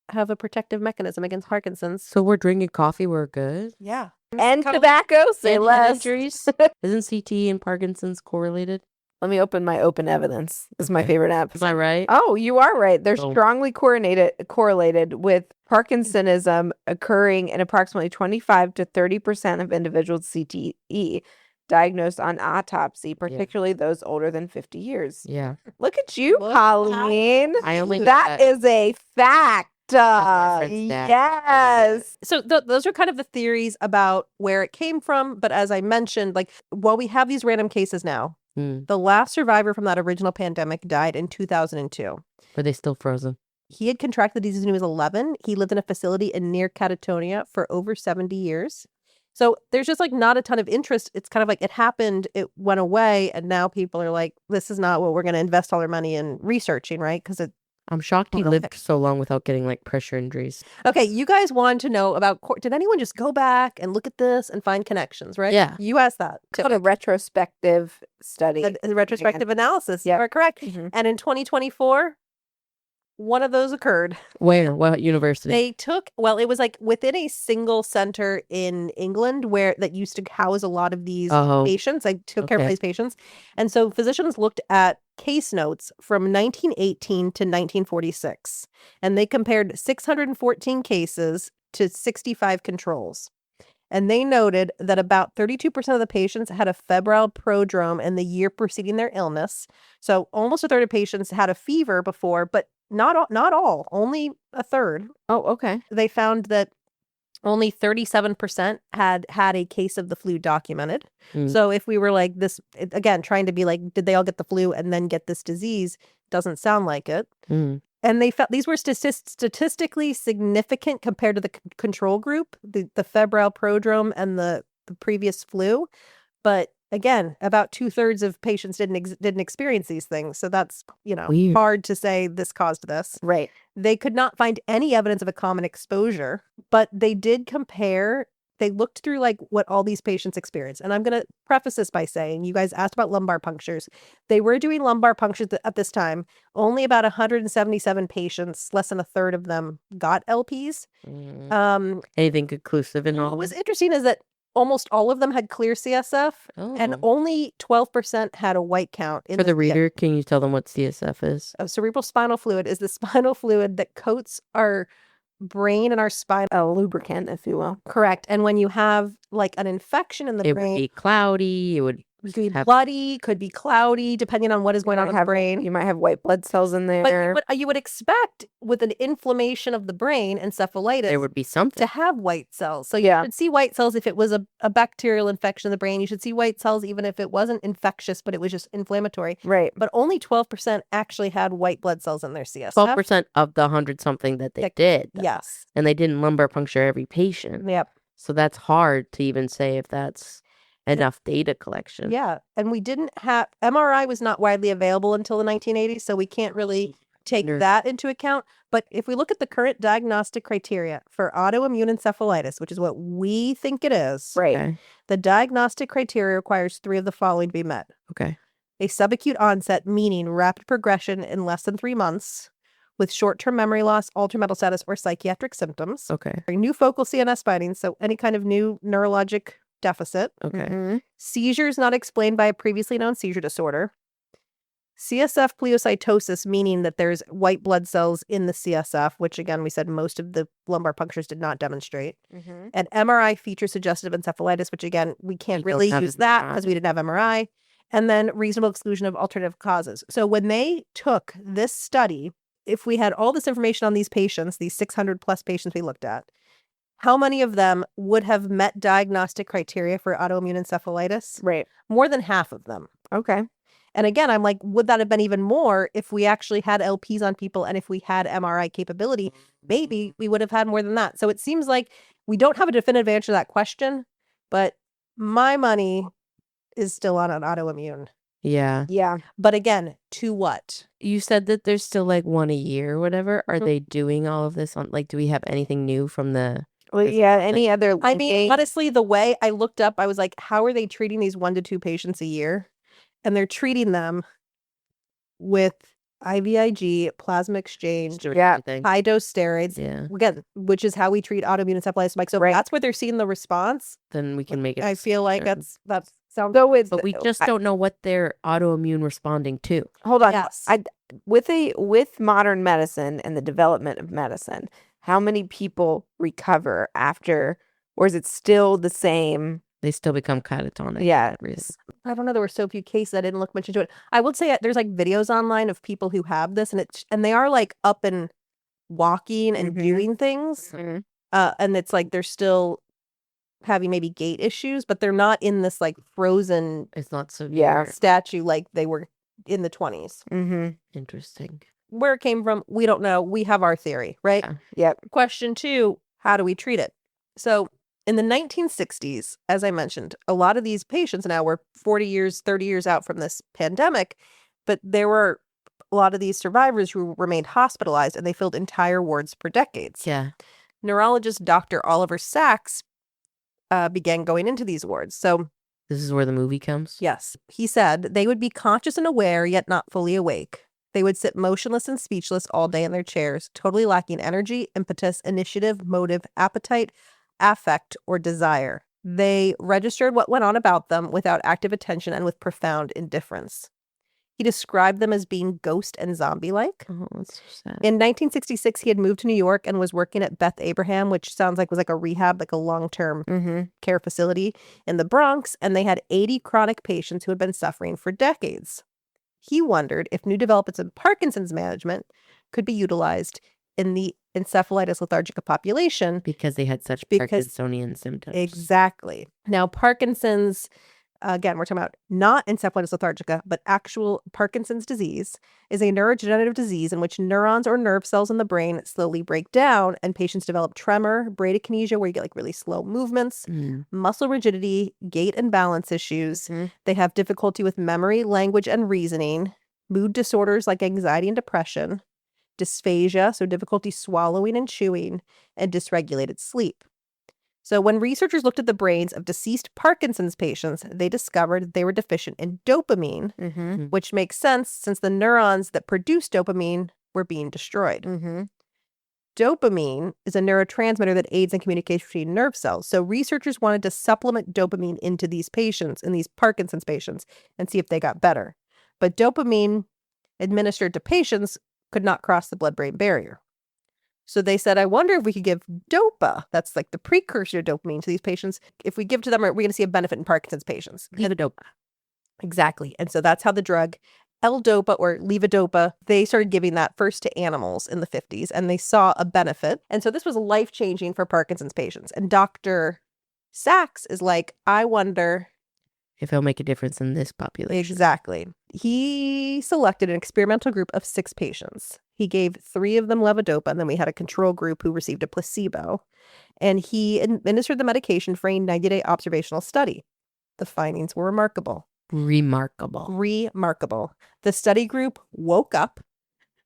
[SPEAKER 3] have a protective mechanism against Parkinson's?
[SPEAKER 1] So we're drinking coffee, we're good.
[SPEAKER 3] Yeah.
[SPEAKER 2] And tobacco, say
[SPEAKER 1] And head
[SPEAKER 2] less.
[SPEAKER 1] injuries? Isn't CT and Parkinson's correlated?
[SPEAKER 2] Let me open my open evidence. This is my
[SPEAKER 1] Okay.
[SPEAKER 2] favorite app.
[SPEAKER 1] Am I right?
[SPEAKER 2] Oh, you are right. They're
[SPEAKER 1] Oh.
[SPEAKER 2] strongly correlated with Parkinsonism occurring in approximately 25 to 30% of individuals with CTE diagnosed on autopsy, particularly those older than 50 years.
[SPEAKER 1] Yeah.
[SPEAKER 2] Look at you,
[SPEAKER 3] Look
[SPEAKER 2] Colleen.
[SPEAKER 1] I only
[SPEAKER 2] That is a fact.
[SPEAKER 1] reference that.
[SPEAKER 2] Yes.
[SPEAKER 3] So those are kind of the theories about where it came from. But as I mentioned, like while we have these random cases now,
[SPEAKER 1] Mm.
[SPEAKER 3] the last survivor from that original pandemic died in 2002.
[SPEAKER 1] Were they still frozen?
[SPEAKER 3] He had contracted the disease when he was 11. He lived in a facility in near Catatonia for over 70 years. So there's just like not a ton of interest. It's kind of like it happened, it went away, and now people are like, this is not what we're going to invest all our money in researching, right? Because it.
[SPEAKER 1] I'm shocked he
[SPEAKER 3] Okay.
[SPEAKER 1] lived so long without getting like pressure injuries.
[SPEAKER 3] Okay, you guys wanted to know about. Did anyone just go back and look at this and find connections, right?
[SPEAKER 1] Yeah.
[SPEAKER 3] You asked that.
[SPEAKER 2] It's called a retrospective study.
[SPEAKER 3] A retrospective analysis.
[SPEAKER 2] Yep.
[SPEAKER 3] You are correct.
[SPEAKER 2] Mhm.
[SPEAKER 3] And in 2024, one of those occurred.
[SPEAKER 1] Where? What university?
[SPEAKER 3] They took, well, it was like within a single center in England where that used to house a lot of these
[SPEAKER 1] Oh.
[SPEAKER 3] patients. They took care of
[SPEAKER 1] Okay.
[SPEAKER 3] these patients. And so physicians looked at case notes from 1918 to 1946, and they compared 614 cases to 65 controls. And they noted that about 32% of the patients had a febrile prodrome in the year preceding their illness. So almost a third of patients had a fever before, but not all, only a third.
[SPEAKER 2] Oh, okay.
[SPEAKER 3] They found that only 37% had a case of the flu documented.
[SPEAKER 1] Mm.
[SPEAKER 3] So if we were like this, again, trying to be like, did they all get the flu and then get this disease? Doesn't sound like it.
[SPEAKER 1] Mm.
[SPEAKER 3] And they felt these were statistically significant compared to the control group, the febrile prodrome and the previous flu. But again, about 2/3 of patients didn't experience these things. So that's,
[SPEAKER 1] Weird.
[SPEAKER 3] hard to say this caused this.
[SPEAKER 2] Right.
[SPEAKER 3] They could not find any evidence of a common exposure, but they did compare. They looked through like what all these patients experienced. And I'm going to preface this by saying, you guys asked about lumbar punctures. They were doing lumbar punctures at this time. Only about 177 patients, less than a third of them got LPs.
[SPEAKER 1] Anything conclusive in all
[SPEAKER 3] What
[SPEAKER 1] of
[SPEAKER 3] was
[SPEAKER 1] it?
[SPEAKER 3] interesting is that almost all of them had clear CSF, and
[SPEAKER 1] Oh.
[SPEAKER 3] only 12% had a white count.
[SPEAKER 1] For the reader, can you tell them what CSF is?
[SPEAKER 3] Cerebral spinal fluid is the spinal fluid that coats our brain and our spine.
[SPEAKER 2] A lubricant, if you will.
[SPEAKER 3] Correct. And when you have like an infection in the
[SPEAKER 1] It
[SPEAKER 3] brain,
[SPEAKER 1] would be cloudy. It would
[SPEAKER 3] it could be
[SPEAKER 1] have-
[SPEAKER 3] bloody, could be cloudy, depending on what is going on in the brain.
[SPEAKER 2] You might have white blood cells in
[SPEAKER 3] But
[SPEAKER 2] there.
[SPEAKER 3] you would expect with an inflammation of the brain, encephalitis,
[SPEAKER 1] there would be something.
[SPEAKER 3] to have white cells. So
[SPEAKER 2] Yeah.
[SPEAKER 3] you should see white cells if it was a bacterial infection in the brain. You should see white cells even if it wasn't infectious, but it was just inflammatory.
[SPEAKER 2] Right.
[SPEAKER 3] But only 12% actually had white blood cells in their CSF.
[SPEAKER 1] 12% of the 100-something that they did. though.
[SPEAKER 3] Yes.
[SPEAKER 1] And they didn't lumbar puncture every patient.
[SPEAKER 3] Yep.
[SPEAKER 1] So that's hard to even say if that's enough data collection.
[SPEAKER 3] Yeah. And we didn't have MRI was not widely available until the 1980s, so we can't really take that into account. But if we look at the current diagnostic criteria for autoimmune encephalitis, which is what we think it is,
[SPEAKER 2] Right.
[SPEAKER 1] Okay.
[SPEAKER 3] the diagnostic criteria requires 3 of the following to be met.
[SPEAKER 1] Okay.
[SPEAKER 3] A subacute onset, meaning rapid progression in less than 3 months, with short-term memory loss, altered mental status, or psychiatric symptoms.
[SPEAKER 1] Okay.
[SPEAKER 3] New focal CNS findings, so any kind of new neurologic deficit.
[SPEAKER 1] Okay.
[SPEAKER 2] Mhm.
[SPEAKER 3] Seizures not explained by a previously known seizure disorder. CSF pleocytosis, meaning that there's white blood cells in the CSF, which again, we said most of the lumbar punctures did not demonstrate.
[SPEAKER 2] Mhm.
[SPEAKER 3] And MRI feature suggestive encephalitis, which again, we can't
[SPEAKER 1] We don't
[SPEAKER 3] really
[SPEAKER 1] have
[SPEAKER 3] use
[SPEAKER 1] it
[SPEAKER 3] that
[SPEAKER 1] now.
[SPEAKER 3] because we didn't have MRI. And then reasonable exclusion of alternative causes. So when they took this study, if we had all this information on these patients, these 600 plus patients we looked at, how many of them would have met diagnostic criteria for autoimmune encephalitis?
[SPEAKER 2] Right.
[SPEAKER 3] More than half of them.
[SPEAKER 2] Okay.
[SPEAKER 3] And again, I'm like, would that have been even more if we actually had LPs on people and if we had MRI capability? Maybe we would have had more than that. So it seems like we don't have a definitive answer to that question, but my money is still on an autoimmune.
[SPEAKER 1] Yeah.
[SPEAKER 2] Yeah.
[SPEAKER 3] But again, to what?
[SPEAKER 1] You said that there's still like one a year or whatever. Are
[SPEAKER 3] Mhm.
[SPEAKER 1] they doing all of this on, like, do we have anything new from the,
[SPEAKER 2] Well,
[SPEAKER 1] Is-
[SPEAKER 2] yeah. Any other?
[SPEAKER 3] I mean,
[SPEAKER 2] linking-
[SPEAKER 3] honestly, the way I looked up, I was like, how are they treating these 1 to 2 patients a year? And they're treating them with IVIG, plasma exchange,
[SPEAKER 2] Yeah.
[SPEAKER 1] anything?
[SPEAKER 3] high dose steroids.
[SPEAKER 1] Yeah.
[SPEAKER 3] Again, which is how we treat autoimmune encephalitis. Like, so if
[SPEAKER 2] Right.
[SPEAKER 3] that's where they're seeing the response.
[SPEAKER 1] Then we can make it.
[SPEAKER 3] I feel like
[SPEAKER 1] certain.
[SPEAKER 3] that sounds.
[SPEAKER 2] So with
[SPEAKER 1] But we just don't know what they're autoimmune responding to.
[SPEAKER 2] hold on.
[SPEAKER 3] Yes.
[SPEAKER 2] With modern medicine and the development of medicine, how many people recover after, or is it still the same?
[SPEAKER 1] They still become catatonic.
[SPEAKER 2] Yeah.
[SPEAKER 1] for that reason.
[SPEAKER 3] I don't know. There were so few cases. I didn't look much into it. I would say there's like videos online of people who have this, and they are like up and walking and
[SPEAKER 2] Mhm.
[SPEAKER 3] doing things.
[SPEAKER 2] Mhm.
[SPEAKER 3] And it's like they're still having maybe gait issues, but they're not in this like frozen
[SPEAKER 1] It's not severe.
[SPEAKER 2] Yeah.
[SPEAKER 3] statue like they were in the 20s.
[SPEAKER 2] Mhm.
[SPEAKER 1] Interesting.
[SPEAKER 3] Where it came from, we don't know. We have our theory, right?
[SPEAKER 1] Yeah.
[SPEAKER 2] Yep.
[SPEAKER 3] Question 2, how do we treat it? So in the 1960s, as I mentioned, a lot of these patients now were 40 years, 30 years out from this pandemic, but there were a lot of these survivors who remained hospitalized and they filled entire wards for decades.
[SPEAKER 1] Yeah.
[SPEAKER 3] Neurologist Dr. Oliver Sacks began going into these wards. So
[SPEAKER 1] This is where the movie comes.
[SPEAKER 3] yes, he said they would be conscious and aware, yet not fully awake. They would sit motionless and speechless all day in their chairs, totally lacking energy, impetus, initiative, motive, appetite, affect, or desire. They registered what went on about them without active attention and with profound indifference. He described them as being ghost and zombie-like.
[SPEAKER 1] Oh, that's so sad.
[SPEAKER 3] In 1966, he had moved to New York and was working at Beth Abraham, which sounds like was like a rehab, like a long-term
[SPEAKER 2] Mhm.
[SPEAKER 3] care facility in the Bronx, and they had 80 chronic patients who had been suffering for decades. He wondered if new developments in Parkinson's management could be utilized in the encephalitis lethargica population.
[SPEAKER 1] Because they had such
[SPEAKER 3] Because-
[SPEAKER 1] Parkinsonian symptoms.
[SPEAKER 3] Exactly. Now, Parkinson's, again, we're talking about not encephalitis lethargica, but actual Parkinson's disease, is a neurodegenerative disease in which neurons or nerve cells in the brain slowly break down and patients develop tremor, bradykinesia, where you get like really slow movements, muscle rigidity, gait and balance issues. They have difficulty with memory, language, and reasoning, mood disorders like anxiety and depression, dysphagia, so difficulty swallowing and chewing, and dysregulated sleep. So when researchers looked at the brains of deceased Parkinson's patients, they discovered they were deficient in dopamine, which makes sense since the neurons that produce dopamine were being destroyed. Dopamine is a neurotransmitter that aids in communication between nerve cells. So researchers wanted to supplement dopamine into these patients, in these Parkinson's patients, and see if they got better. But dopamine administered to patients could not cross the blood-brain barrier. So they said, I wonder if we could give dopa, that's like the precursor to dopamine, to these patients. If we give to them, are we going to see a benefit in Parkinson's patients?
[SPEAKER 1] Levodopa.
[SPEAKER 3] Exactly. And so that's how the drug L-Dopa or levodopa, they started giving that first to animals in the 50s, and they saw a benefit. And so this was life-changing for Parkinson's patients. And Dr. Sachs is like, I wonder
[SPEAKER 1] if it'll make a difference in this population.
[SPEAKER 3] Exactly. He selected an experimental group of 6 patients. He gave 3 of them levodopa, and then we had a control group who received a placebo. And he administered the medication for a 90-day observational study. The findings were remarkable. Remarkable. The study group woke up,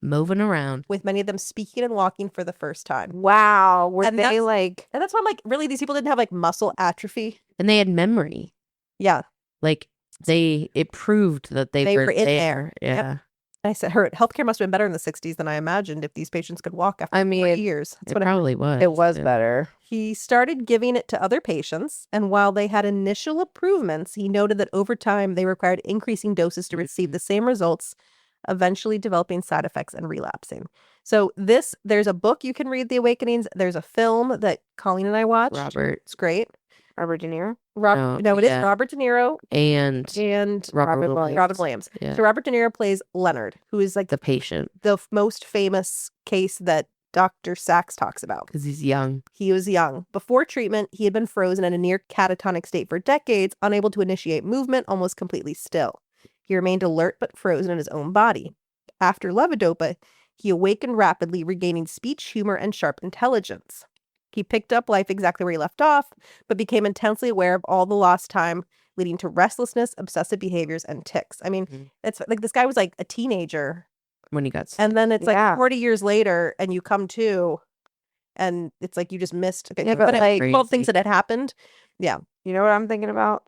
[SPEAKER 1] moving around,
[SPEAKER 3] with many of them speaking and walking for the first time.
[SPEAKER 2] Wow. Were
[SPEAKER 3] And
[SPEAKER 2] they like...
[SPEAKER 3] And that's why I'm like, really, these people didn't have like muscle atrophy?
[SPEAKER 1] and they had memory.
[SPEAKER 3] Yeah.
[SPEAKER 1] Like it proved that they were
[SPEAKER 3] in
[SPEAKER 1] there. Yeah.
[SPEAKER 3] Yep. I said, healthcare must have been better in the 60s than I imagined if these patients could walk after 4 years. That's
[SPEAKER 1] It probably was.
[SPEAKER 2] It was better.
[SPEAKER 3] He started giving it to other patients, and while they had initial improvements, he noted that over time they required increasing doses to receive the same results, eventually developing side effects and relapsing. So there's a book you can read, The Awakenings. There's a film that Colleen and I watched.
[SPEAKER 1] Robert.
[SPEAKER 3] It's great.
[SPEAKER 2] Robert De Niro?
[SPEAKER 3] It is Robert De Niro
[SPEAKER 1] and
[SPEAKER 3] Robert Williams.
[SPEAKER 1] Yeah.
[SPEAKER 3] So Robert De Niro plays Leonard, who is like
[SPEAKER 1] the patient,
[SPEAKER 3] the most famous case that Dr. Sachs talks about.
[SPEAKER 1] Because he's young.
[SPEAKER 3] He was young. Before treatment, he had been frozen in a near catatonic state for decades, unable to initiate movement, almost completely still. He remained alert but frozen in his own body. After levodopa, he awakened rapidly, regaining speech, humor, and sharp intelligence. He picked up life exactly where he left off, but became intensely aware of all the lost time, leading to restlessness, obsessive behaviors, and tics. I mean, it's like this guy was like a teenager
[SPEAKER 1] when he got sick.
[SPEAKER 3] And then it's like 40 years later, and you come to, and it's like you just missed. Okay,
[SPEAKER 2] yeah, but like
[SPEAKER 3] 12 things that had happened. Yeah.
[SPEAKER 2] You know what I'm thinking about?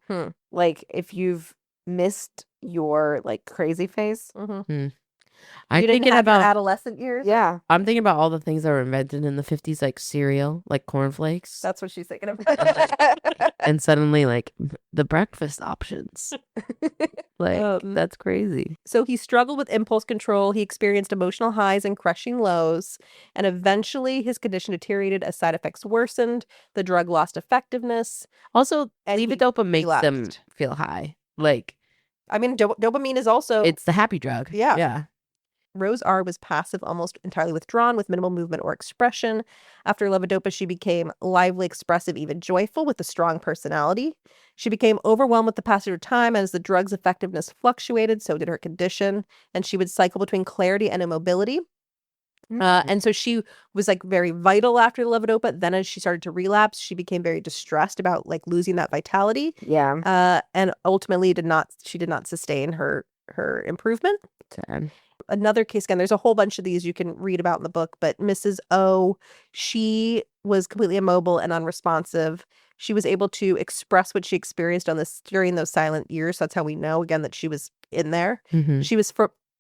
[SPEAKER 2] Like if you've missed your like crazy phase.
[SPEAKER 1] I'm thinking about
[SPEAKER 3] adolescent years.
[SPEAKER 2] Yeah.
[SPEAKER 1] I'm thinking about all the things that were invented in the 50s, like cereal, like cornflakes.
[SPEAKER 3] That's what she's thinking about.
[SPEAKER 1] And suddenly, like, the breakfast options. Like, that's crazy.
[SPEAKER 3] So he struggled with impulse control. He experienced emotional highs and crushing lows. And eventually his condition deteriorated as side effects worsened. The drug lost effectiveness.
[SPEAKER 1] Also, levodopa makes them feel high. Like,
[SPEAKER 3] I mean, dopamine is also...
[SPEAKER 1] It's the happy drug.
[SPEAKER 3] Yeah.
[SPEAKER 1] Yeah.
[SPEAKER 3] Rose R. was passive, almost entirely withdrawn, with minimal movement or expression. After levodopa, she became lively, expressive, even joyful, with a strong personality. She became overwhelmed with the passage of time. As the drug's effectiveness fluctuated, so did her condition, and she would cycle between clarity and immobility. And so she was like very vital after the levodopa. Then as she started to relapse, she became very distressed about like losing that vitality.
[SPEAKER 2] Yeah.
[SPEAKER 3] And ultimately she did not sustain her improvement.
[SPEAKER 1] Sad.
[SPEAKER 3] Another case, again, there's a whole bunch of these you can read about in the book, but Mrs. O, she was completely immobile and unresponsive. She was able to express what she experienced during those silent years. That's how we know, again, that she was in there. She was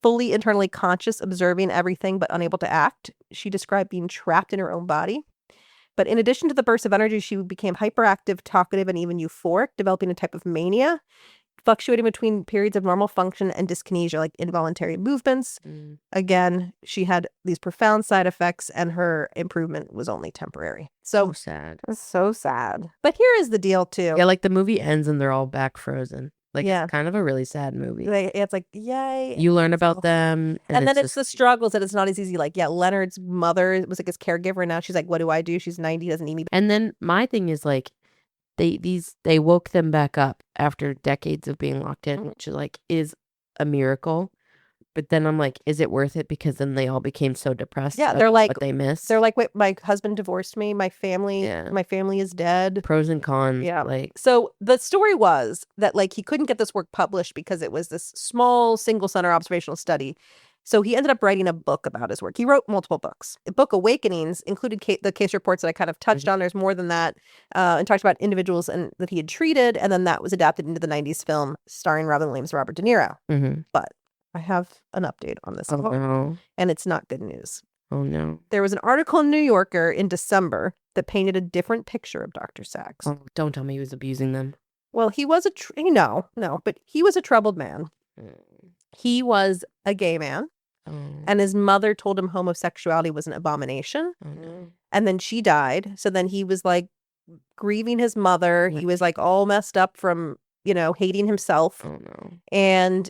[SPEAKER 3] fully internally conscious, observing everything, but unable to act. She described being trapped in her own body. But in addition to the burst of energy, she became hyperactive, talkative, and even euphoric, developing a type of mania, fluctuating between periods of normal function and dyskinesia, like involuntary movements. Again, she had these profound side effects, and her improvement was only temporary.
[SPEAKER 1] So sad.
[SPEAKER 2] That's so sad.
[SPEAKER 3] But here is the deal, too.
[SPEAKER 1] Yeah, like the movie ends and they're all back frozen. Like,
[SPEAKER 3] Yeah.
[SPEAKER 1] it's kind of a really sad movie.
[SPEAKER 3] It's like, yay.
[SPEAKER 1] You learn about them.
[SPEAKER 3] And then it's
[SPEAKER 1] just
[SPEAKER 3] the struggles that it's not as easy. Like, yeah, Leonard's mother was like his caregiver. And now she's like, what do I do? She's 90, doesn't need me.
[SPEAKER 1] And then my thing is like, they woke them back up after decades of being locked in, which is a miracle. But then I'm like, is it worth it? Because then they all became so depressed.
[SPEAKER 3] Yeah, they're like,
[SPEAKER 1] what they missed.
[SPEAKER 3] They're like, wait, my husband divorced me. My family is dead.
[SPEAKER 1] Pros and cons.
[SPEAKER 3] Yeah.
[SPEAKER 1] Like,
[SPEAKER 3] so the story was that like he couldn't get this work published because it was this small single center observational study. So he ended up writing a book about his work. He wrote multiple books. The book Awakenings included the case reports that I kind of touched on. There's more than that, and talked about individuals that he had treated. And then that was adapted into the 90s film starring Robin Williams, Robert De Niro. But I have an update on this.
[SPEAKER 1] Oh, no.
[SPEAKER 3] And it's not good news.
[SPEAKER 1] Oh, no.
[SPEAKER 3] There was an article in New Yorker in December that painted a different picture of Dr. Sachs.
[SPEAKER 1] Oh, don't tell me he was abusing them.
[SPEAKER 3] Well, he was no, but he was a troubled man. He was a gay man.
[SPEAKER 1] Oh.
[SPEAKER 3] And his mother told him homosexuality was an abomination.
[SPEAKER 1] Oh, no.
[SPEAKER 3] And then she died. So then he was like grieving his mother. He was like all messed up from, hating himself.
[SPEAKER 1] Oh, no.
[SPEAKER 3] And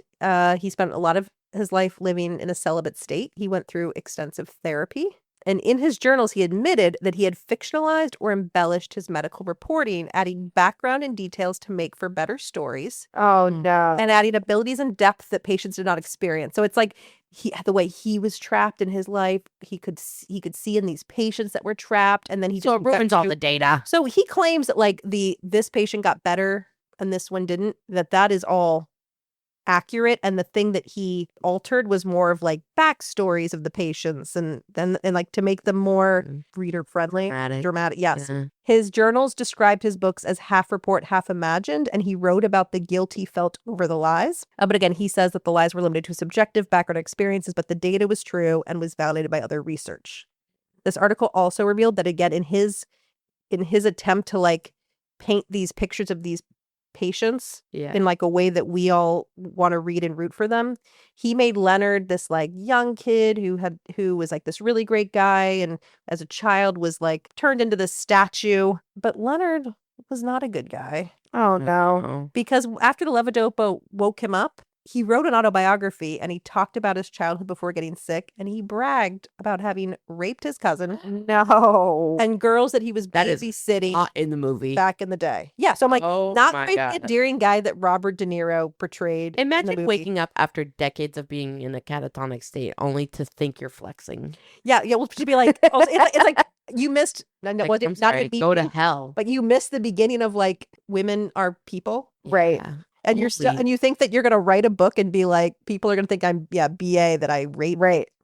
[SPEAKER 3] he spent a lot of his life living in a celibate state. He went through extensive therapy. And in his journals, he admitted that he had fictionalized or embellished his medical reporting, adding background and details to make for better stories.
[SPEAKER 2] Oh, no.
[SPEAKER 3] And adding abilities and depth that patients did not experience. So it's like the way he was trapped in his life, he could see in these patients that were trapped. And then he
[SPEAKER 1] So it ruins all the data.
[SPEAKER 3] So he claims that like this patient got better and this one didn't, that is all accurate, and the thing that he altered was more of like backstories of the patients and like to make them more reader friendly, dramatic. Yes.
[SPEAKER 1] Yeah.
[SPEAKER 3] His journals described his books as half report, half imagined, and he wrote about the guilt he felt over the lies. But again, he says that the lies were limited to subjective background experiences, but the data was true and was validated by other research. This article also revealed that again in his attempt to like paint these pictures of these patients in like a way that we all want to read and root for them, he made Leonard this like young kid who was like this really great guy, and as a child was like turned into this statue. But Leonard was not a good guy.
[SPEAKER 2] Oh, no.
[SPEAKER 3] Because after the levodopa woke him up, he wrote an autobiography and he talked about his childhood before getting sick, and he bragged about having raped his cousin.
[SPEAKER 2] No.
[SPEAKER 3] And girls that he was
[SPEAKER 1] That is
[SPEAKER 3] babysitting
[SPEAKER 1] not in the movie.
[SPEAKER 3] back in the day. Yeah, so I'm like,
[SPEAKER 1] Oh
[SPEAKER 3] not
[SPEAKER 1] my
[SPEAKER 3] very
[SPEAKER 1] God.
[SPEAKER 3] endearing guy that Robert De Niro portrayed. in the
[SPEAKER 1] Imagine
[SPEAKER 3] movie.
[SPEAKER 1] waking up after decades of being in a catatonic state only to think you're flexing.
[SPEAKER 3] Yeah, well, to be like, it's like you missed. No,
[SPEAKER 1] Like, I'm sorry, go to hell.
[SPEAKER 3] But you missed the beginning of like women are people,
[SPEAKER 2] Right.
[SPEAKER 1] Yeah.
[SPEAKER 3] and you're still,
[SPEAKER 1] Holy-
[SPEAKER 3] and you think that you're gonna write a book and be like, people are gonna think I'm BA, that I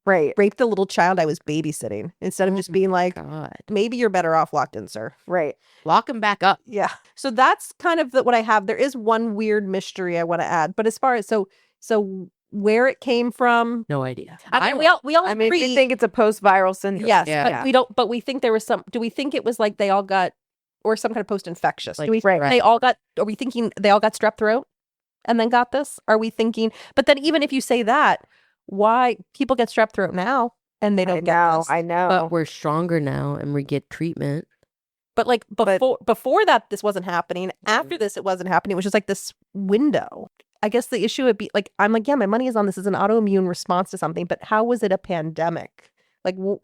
[SPEAKER 3] raped the little child I was babysitting, instead of
[SPEAKER 1] Oh
[SPEAKER 3] just being like,
[SPEAKER 1] God.
[SPEAKER 3] maybe you're better off locked in, sir.
[SPEAKER 2] Right.
[SPEAKER 1] Lock him back up.
[SPEAKER 3] Yeah. So that's kind of what I have. There is one weird mystery I want to add, but as far as so where it came from,
[SPEAKER 1] No idea.
[SPEAKER 3] I mean, we all
[SPEAKER 2] I mean,
[SPEAKER 3] agree.
[SPEAKER 2] we think it's a post-viral syndrome.
[SPEAKER 3] Yes,
[SPEAKER 1] Yeah.
[SPEAKER 3] but we don't. But we think there was some. Do we think it was like they all got, or some kind of post-infectious?
[SPEAKER 1] Like
[SPEAKER 3] Do we?
[SPEAKER 2] right.
[SPEAKER 3] They all got. Are we thinking they all got strep throat, and then got this? Are we thinking? But then, even if you say that, why people get strep throat now and they don't get this?
[SPEAKER 2] I know.
[SPEAKER 1] But we're stronger now and we get treatment.
[SPEAKER 3] But like before that, this wasn't happening. After this, it wasn't happening. It was just like this window. I guess the issue would be like, I'm like, yeah, my money is on this as an autoimmune response to something, but how was it a pandemic? Like, when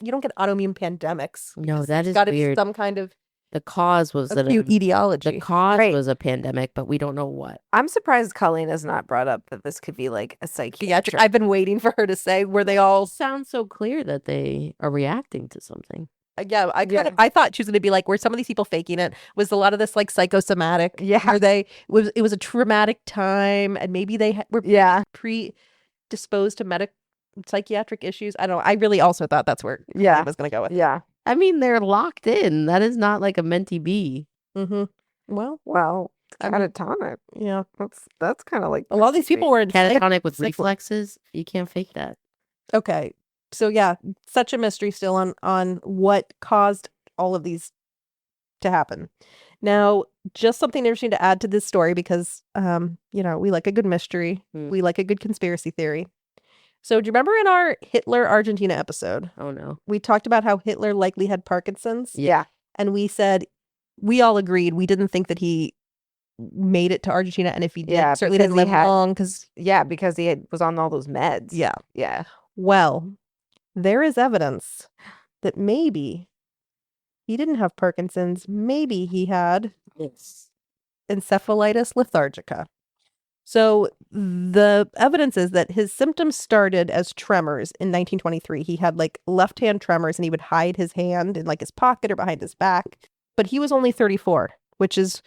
[SPEAKER 3] you don't get autoimmune pandemics.
[SPEAKER 1] No,
[SPEAKER 3] It's
[SPEAKER 1] that is
[SPEAKER 3] gotta be
[SPEAKER 1] weird.
[SPEAKER 3] some kind of
[SPEAKER 1] The cause was that
[SPEAKER 3] acute etiology.
[SPEAKER 1] the cause
[SPEAKER 2] Right.
[SPEAKER 1] was a pandemic, but we don't know what.
[SPEAKER 2] I'm surprised Colleen has not brought up that this could be like a psychiatric.
[SPEAKER 3] I've been waiting for her to say, were they all?
[SPEAKER 1] Sounds so clear that they are reacting to something.
[SPEAKER 3] Yeah, I thought she was going to be like, were some of these people faking it? Was a lot of this like psychosomatic?
[SPEAKER 2] Yeah.
[SPEAKER 3] Were it was a traumatic time, and maybe they were
[SPEAKER 2] Yeah.
[SPEAKER 3] predisposed to psychiatric issues. I don't know. I really also thought that's where
[SPEAKER 2] Yeah.
[SPEAKER 3] I was going to go with.
[SPEAKER 2] Yeah.
[SPEAKER 1] I mean, they're locked in. That is not like a mentee bee.
[SPEAKER 3] Mm-hmm. Well,
[SPEAKER 2] Well,
[SPEAKER 3] I mean,
[SPEAKER 2] catatonic.
[SPEAKER 3] yeah.
[SPEAKER 2] That's kind of like
[SPEAKER 3] A lot of these people were in
[SPEAKER 1] Catatonic with
[SPEAKER 3] sick-
[SPEAKER 1] reflexes. You can't fake that.
[SPEAKER 3] Okay. So yeah, such a mystery still on what caused all of these to happen. Now, just something interesting to add to this story, because we like a good mystery. We like a good conspiracy theory. So do you remember in our Hitler Argentina episode,
[SPEAKER 1] Oh no.
[SPEAKER 3] we talked about how Hitler likely had Parkinson's?
[SPEAKER 2] Yeah.
[SPEAKER 3] And we said, we all agreed, we didn't think that he made it to Argentina, and if he did,
[SPEAKER 2] Yeah,
[SPEAKER 3] certainly
[SPEAKER 2] because
[SPEAKER 3] didn't
[SPEAKER 2] he
[SPEAKER 3] live
[SPEAKER 2] had-
[SPEAKER 3] long because
[SPEAKER 2] because he was on all those meds. Yeah.
[SPEAKER 3] Well, there is evidence that maybe he didn't have Parkinson's. Maybe he had
[SPEAKER 1] Yes.
[SPEAKER 3] encephalitis lethargica. So the evidence is that his symptoms started as tremors in 1923. He had like left hand tremors and he would hide his hand in like his pocket or behind his back. But he was only 34, which is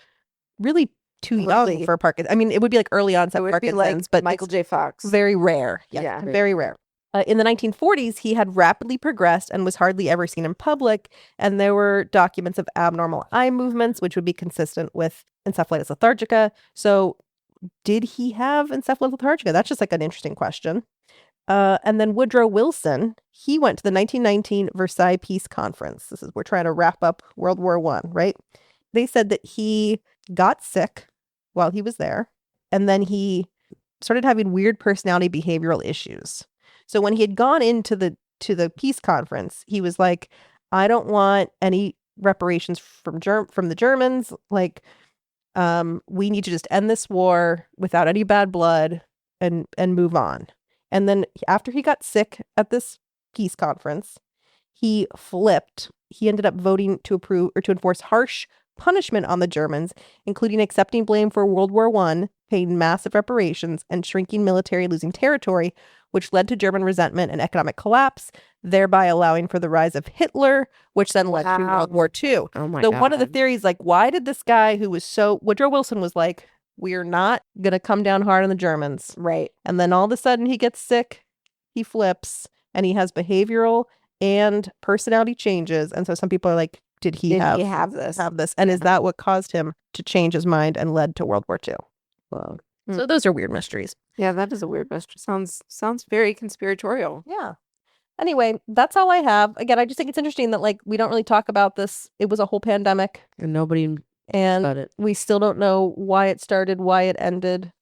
[SPEAKER 3] really too young
[SPEAKER 2] Really?
[SPEAKER 3] for Parkinson's. I mean, it would be like early onset
[SPEAKER 2] It would be
[SPEAKER 3] Parkinson's,
[SPEAKER 2] like
[SPEAKER 3] but
[SPEAKER 2] Michael
[SPEAKER 3] it's
[SPEAKER 2] J. Fox.
[SPEAKER 3] very rare.
[SPEAKER 2] Yeah.
[SPEAKER 3] Very rare. In the 1940s, he had rapidly progressed and was hardly ever seen in public. And there were documents of abnormal eye movements, which would be consistent with encephalitis lethargica. So did he have encephalitis lethargica? That's just like an interesting question. And then Woodrow Wilson, he went to the 1919 Versailles Peace Conference. We're trying to wrap up World War I, right? They said that he got sick while he was there. And then he started having weird personality behavioral issues. So when he had gone into the peace conference, he was like, I don't want any reparations from the Germans. Like, we need to just end this war without any bad blood and move on. And then after he got sick at this peace conference, he flipped. He ended up voting to approve or to enforce harsh punishment on the Germans, including accepting blame for World War I, paying massive reparations, and shrinking military losing territory, which led to German resentment and economic collapse, thereby allowing for the rise of Hitler, which then led to World War II.
[SPEAKER 1] Oh my
[SPEAKER 3] So
[SPEAKER 1] God.
[SPEAKER 3] one of the theories, like, why did this guy who was Woodrow Wilson was like, we're not going to come down hard on the Germans.
[SPEAKER 2] Right.
[SPEAKER 3] And then all of a sudden he gets sick, he flips, and he has behavioral and personality changes. And so some people are like, did he have
[SPEAKER 2] this?
[SPEAKER 3] And is that what caused him to change his mind and led to World War II?
[SPEAKER 1] Wow.
[SPEAKER 3] So those are weird mysteries.
[SPEAKER 2] Yeah, that is a weird mystery. Sounds very conspiratorial.
[SPEAKER 3] Yeah. Anyway, that's all I have. Again, I just think it's interesting that like we don't really talk about this. It was a whole pandemic
[SPEAKER 1] And nobody
[SPEAKER 3] and
[SPEAKER 1] got it.
[SPEAKER 3] we still don't know why it started, why it ended,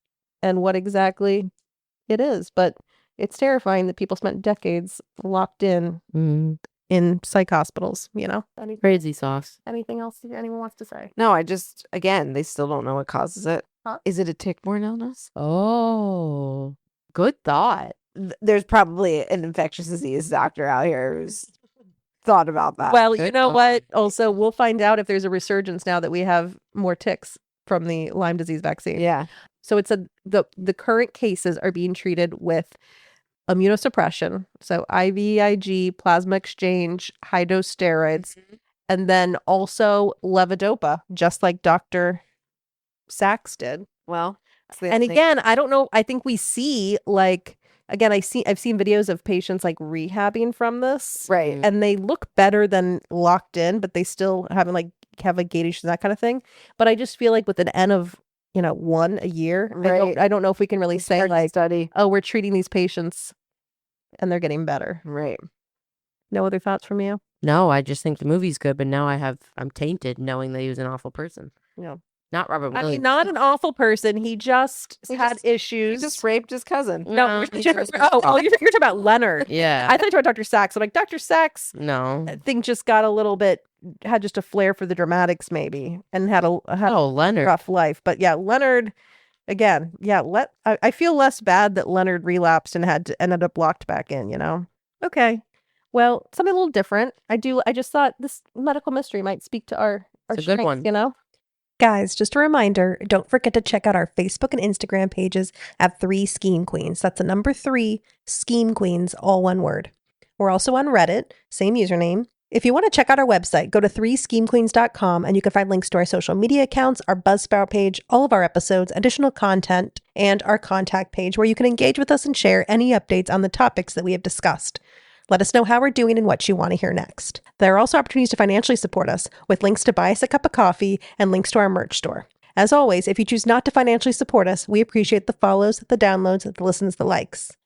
[SPEAKER 3] and what exactly it is. But it's terrifying that people spent decades locked in psych hospitals, you know?
[SPEAKER 1] Crazy sauce.
[SPEAKER 3] Anything else anyone wants to say?
[SPEAKER 2] No, again, they still don't know what causes it.
[SPEAKER 3] Huh?
[SPEAKER 2] Is it a tick-borne illness?
[SPEAKER 1] Oh, good thought.
[SPEAKER 2] There's probably an infectious disease doctor out here who's thought about that.
[SPEAKER 3] Well, you
[SPEAKER 1] Good
[SPEAKER 3] know
[SPEAKER 1] thought.
[SPEAKER 3] what? Also, we'll find out if there's a resurgence now that we have more ticks from the Lyme disease vaccine.
[SPEAKER 2] Yeah.
[SPEAKER 3] So it said the current cases are being treated with immunosuppression, so IVIG, plasma exchange, high dose steroids, and then also levodopa, just like Dr. Sachs did.
[SPEAKER 2] Well,
[SPEAKER 3] And again, I don't know. I think we see like again, I've seen videos of patients like rehabbing from this,
[SPEAKER 2] right.
[SPEAKER 3] and they look better than locked in, but they still have a gait issues, that kind of thing. But I just feel like with an N of 1 a year,
[SPEAKER 2] Right.
[SPEAKER 3] I don't know if we can really
[SPEAKER 2] It's
[SPEAKER 3] say
[SPEAKER 2] hard to
[SPEAKER 3] like,
[SPEAKER 2] study.
[SPEAKER 3] oh, we're treating these patients and they're getting better.
[SPEAKER 2] Right.
[SPEAKER 3] No other thoughts from you?
[SPEAKER 1] No, I just think the movie's good, but now I'm tainted knowing that he was an awful person.
[SPEAKER 3] Yeah.
[SPEAKER 1] Not Robert
[SPEAKER 3] I
[SPEAKER 1] Williams.
[SPEAKER 3] mean, not an awful person. He just
[SPEAKER 2] He
[SPEAKER 3] had
[SPEAKER 2] just-
[SPEAKER 3] issues.
[SPEAKER 2] He just raped his cousin.
[SPEAKER 3] no,
[SPEAKER 1] he
[SPEAKER 3] you're
[SPEAKER 1] just-
[SPEAKER 3] you're talking about Leonard.
[SPEAKER 1] Yeah.
[SPEAKER 3] I thought you were talking about Dr. Sachs. I'm like, Dr. Sachs,
[SPEAKER 1] No.
[SPEAKER 3] I think just got a little bit, had just a flair for the dramatics maybe, and had a
[SPEAKER 1] Oh, Leonard.
[SPEAKER 3] rough life. But yeah, Leonard, again, yeah, I feel less bad that Leonard relapsed and ended up locked back in, Okay. Well, something a little different. I just thought this medical mystery might speak to our
[SPEAKER 1] It's a good
[SPEAKER 3] strengths,
[SPEAKER 1] one.
[SPEAKER 3] Guys, just a reminder, don't forget to check out our Facebook and Instagram pages at 3 Scheme Queens. That's the number 3 Scheme Queens, all one word. We're also on Reddit, same username. If you want to check out our website, go to 3schemequeens.com and you can find links to our social media accounts, our Buzzsprout page, all of our episodes, additional content, and our contact page where you can engage with us and share any updates on the topics that we have discussed. Let us know how we're doing and what you want to hear next. There are also opportunities to financially support us with links to buy us a cup of coffee and links to our merch store. As always, if you choose not to financially support us, we appreciate the follows, the downloads, the listens, the likes.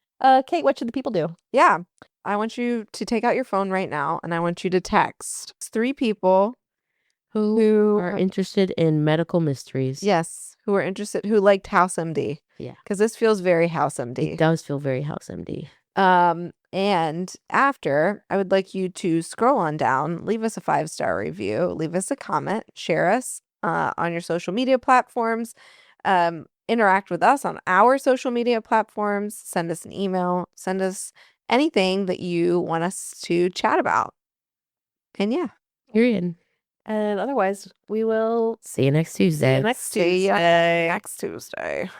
[SPEAKER 3] Kate, what should the people do?
[SPEAKER 2] Yeah. I want you to take out your phone right now and I want you to text 3 people
[SPEAKER 1] Who are interested in medical mysteries.
[SPEAKER 2] yes, who are interested, who liked House MD.
[SPEAKER 1] Yeah.
[SPEAKER 2] Because this feels very House MD.
[SPEAKER 1] It does feel very House MD.
[SPEAKER 2] And after, I would like you to scroll on down, leave us a 5-star review, leave us a comment, share us on your social media platforms. Interact with us on our social media platforms. Send us an email. Send us anything that you want us to chat about. And yeah.
[SPEAKER 1] Period.
[SPEAKER 3] And otherwise, we will
[SPEAKER 1] See you next
[SPEAKER 3] see
[SPEAKER 1] Tuesday.
[SPEAKER 3] you next
[SPEAKER 2] See ya
[SPEAKER 3] Tuesday.
[SPEAKER 2] next Tuesday.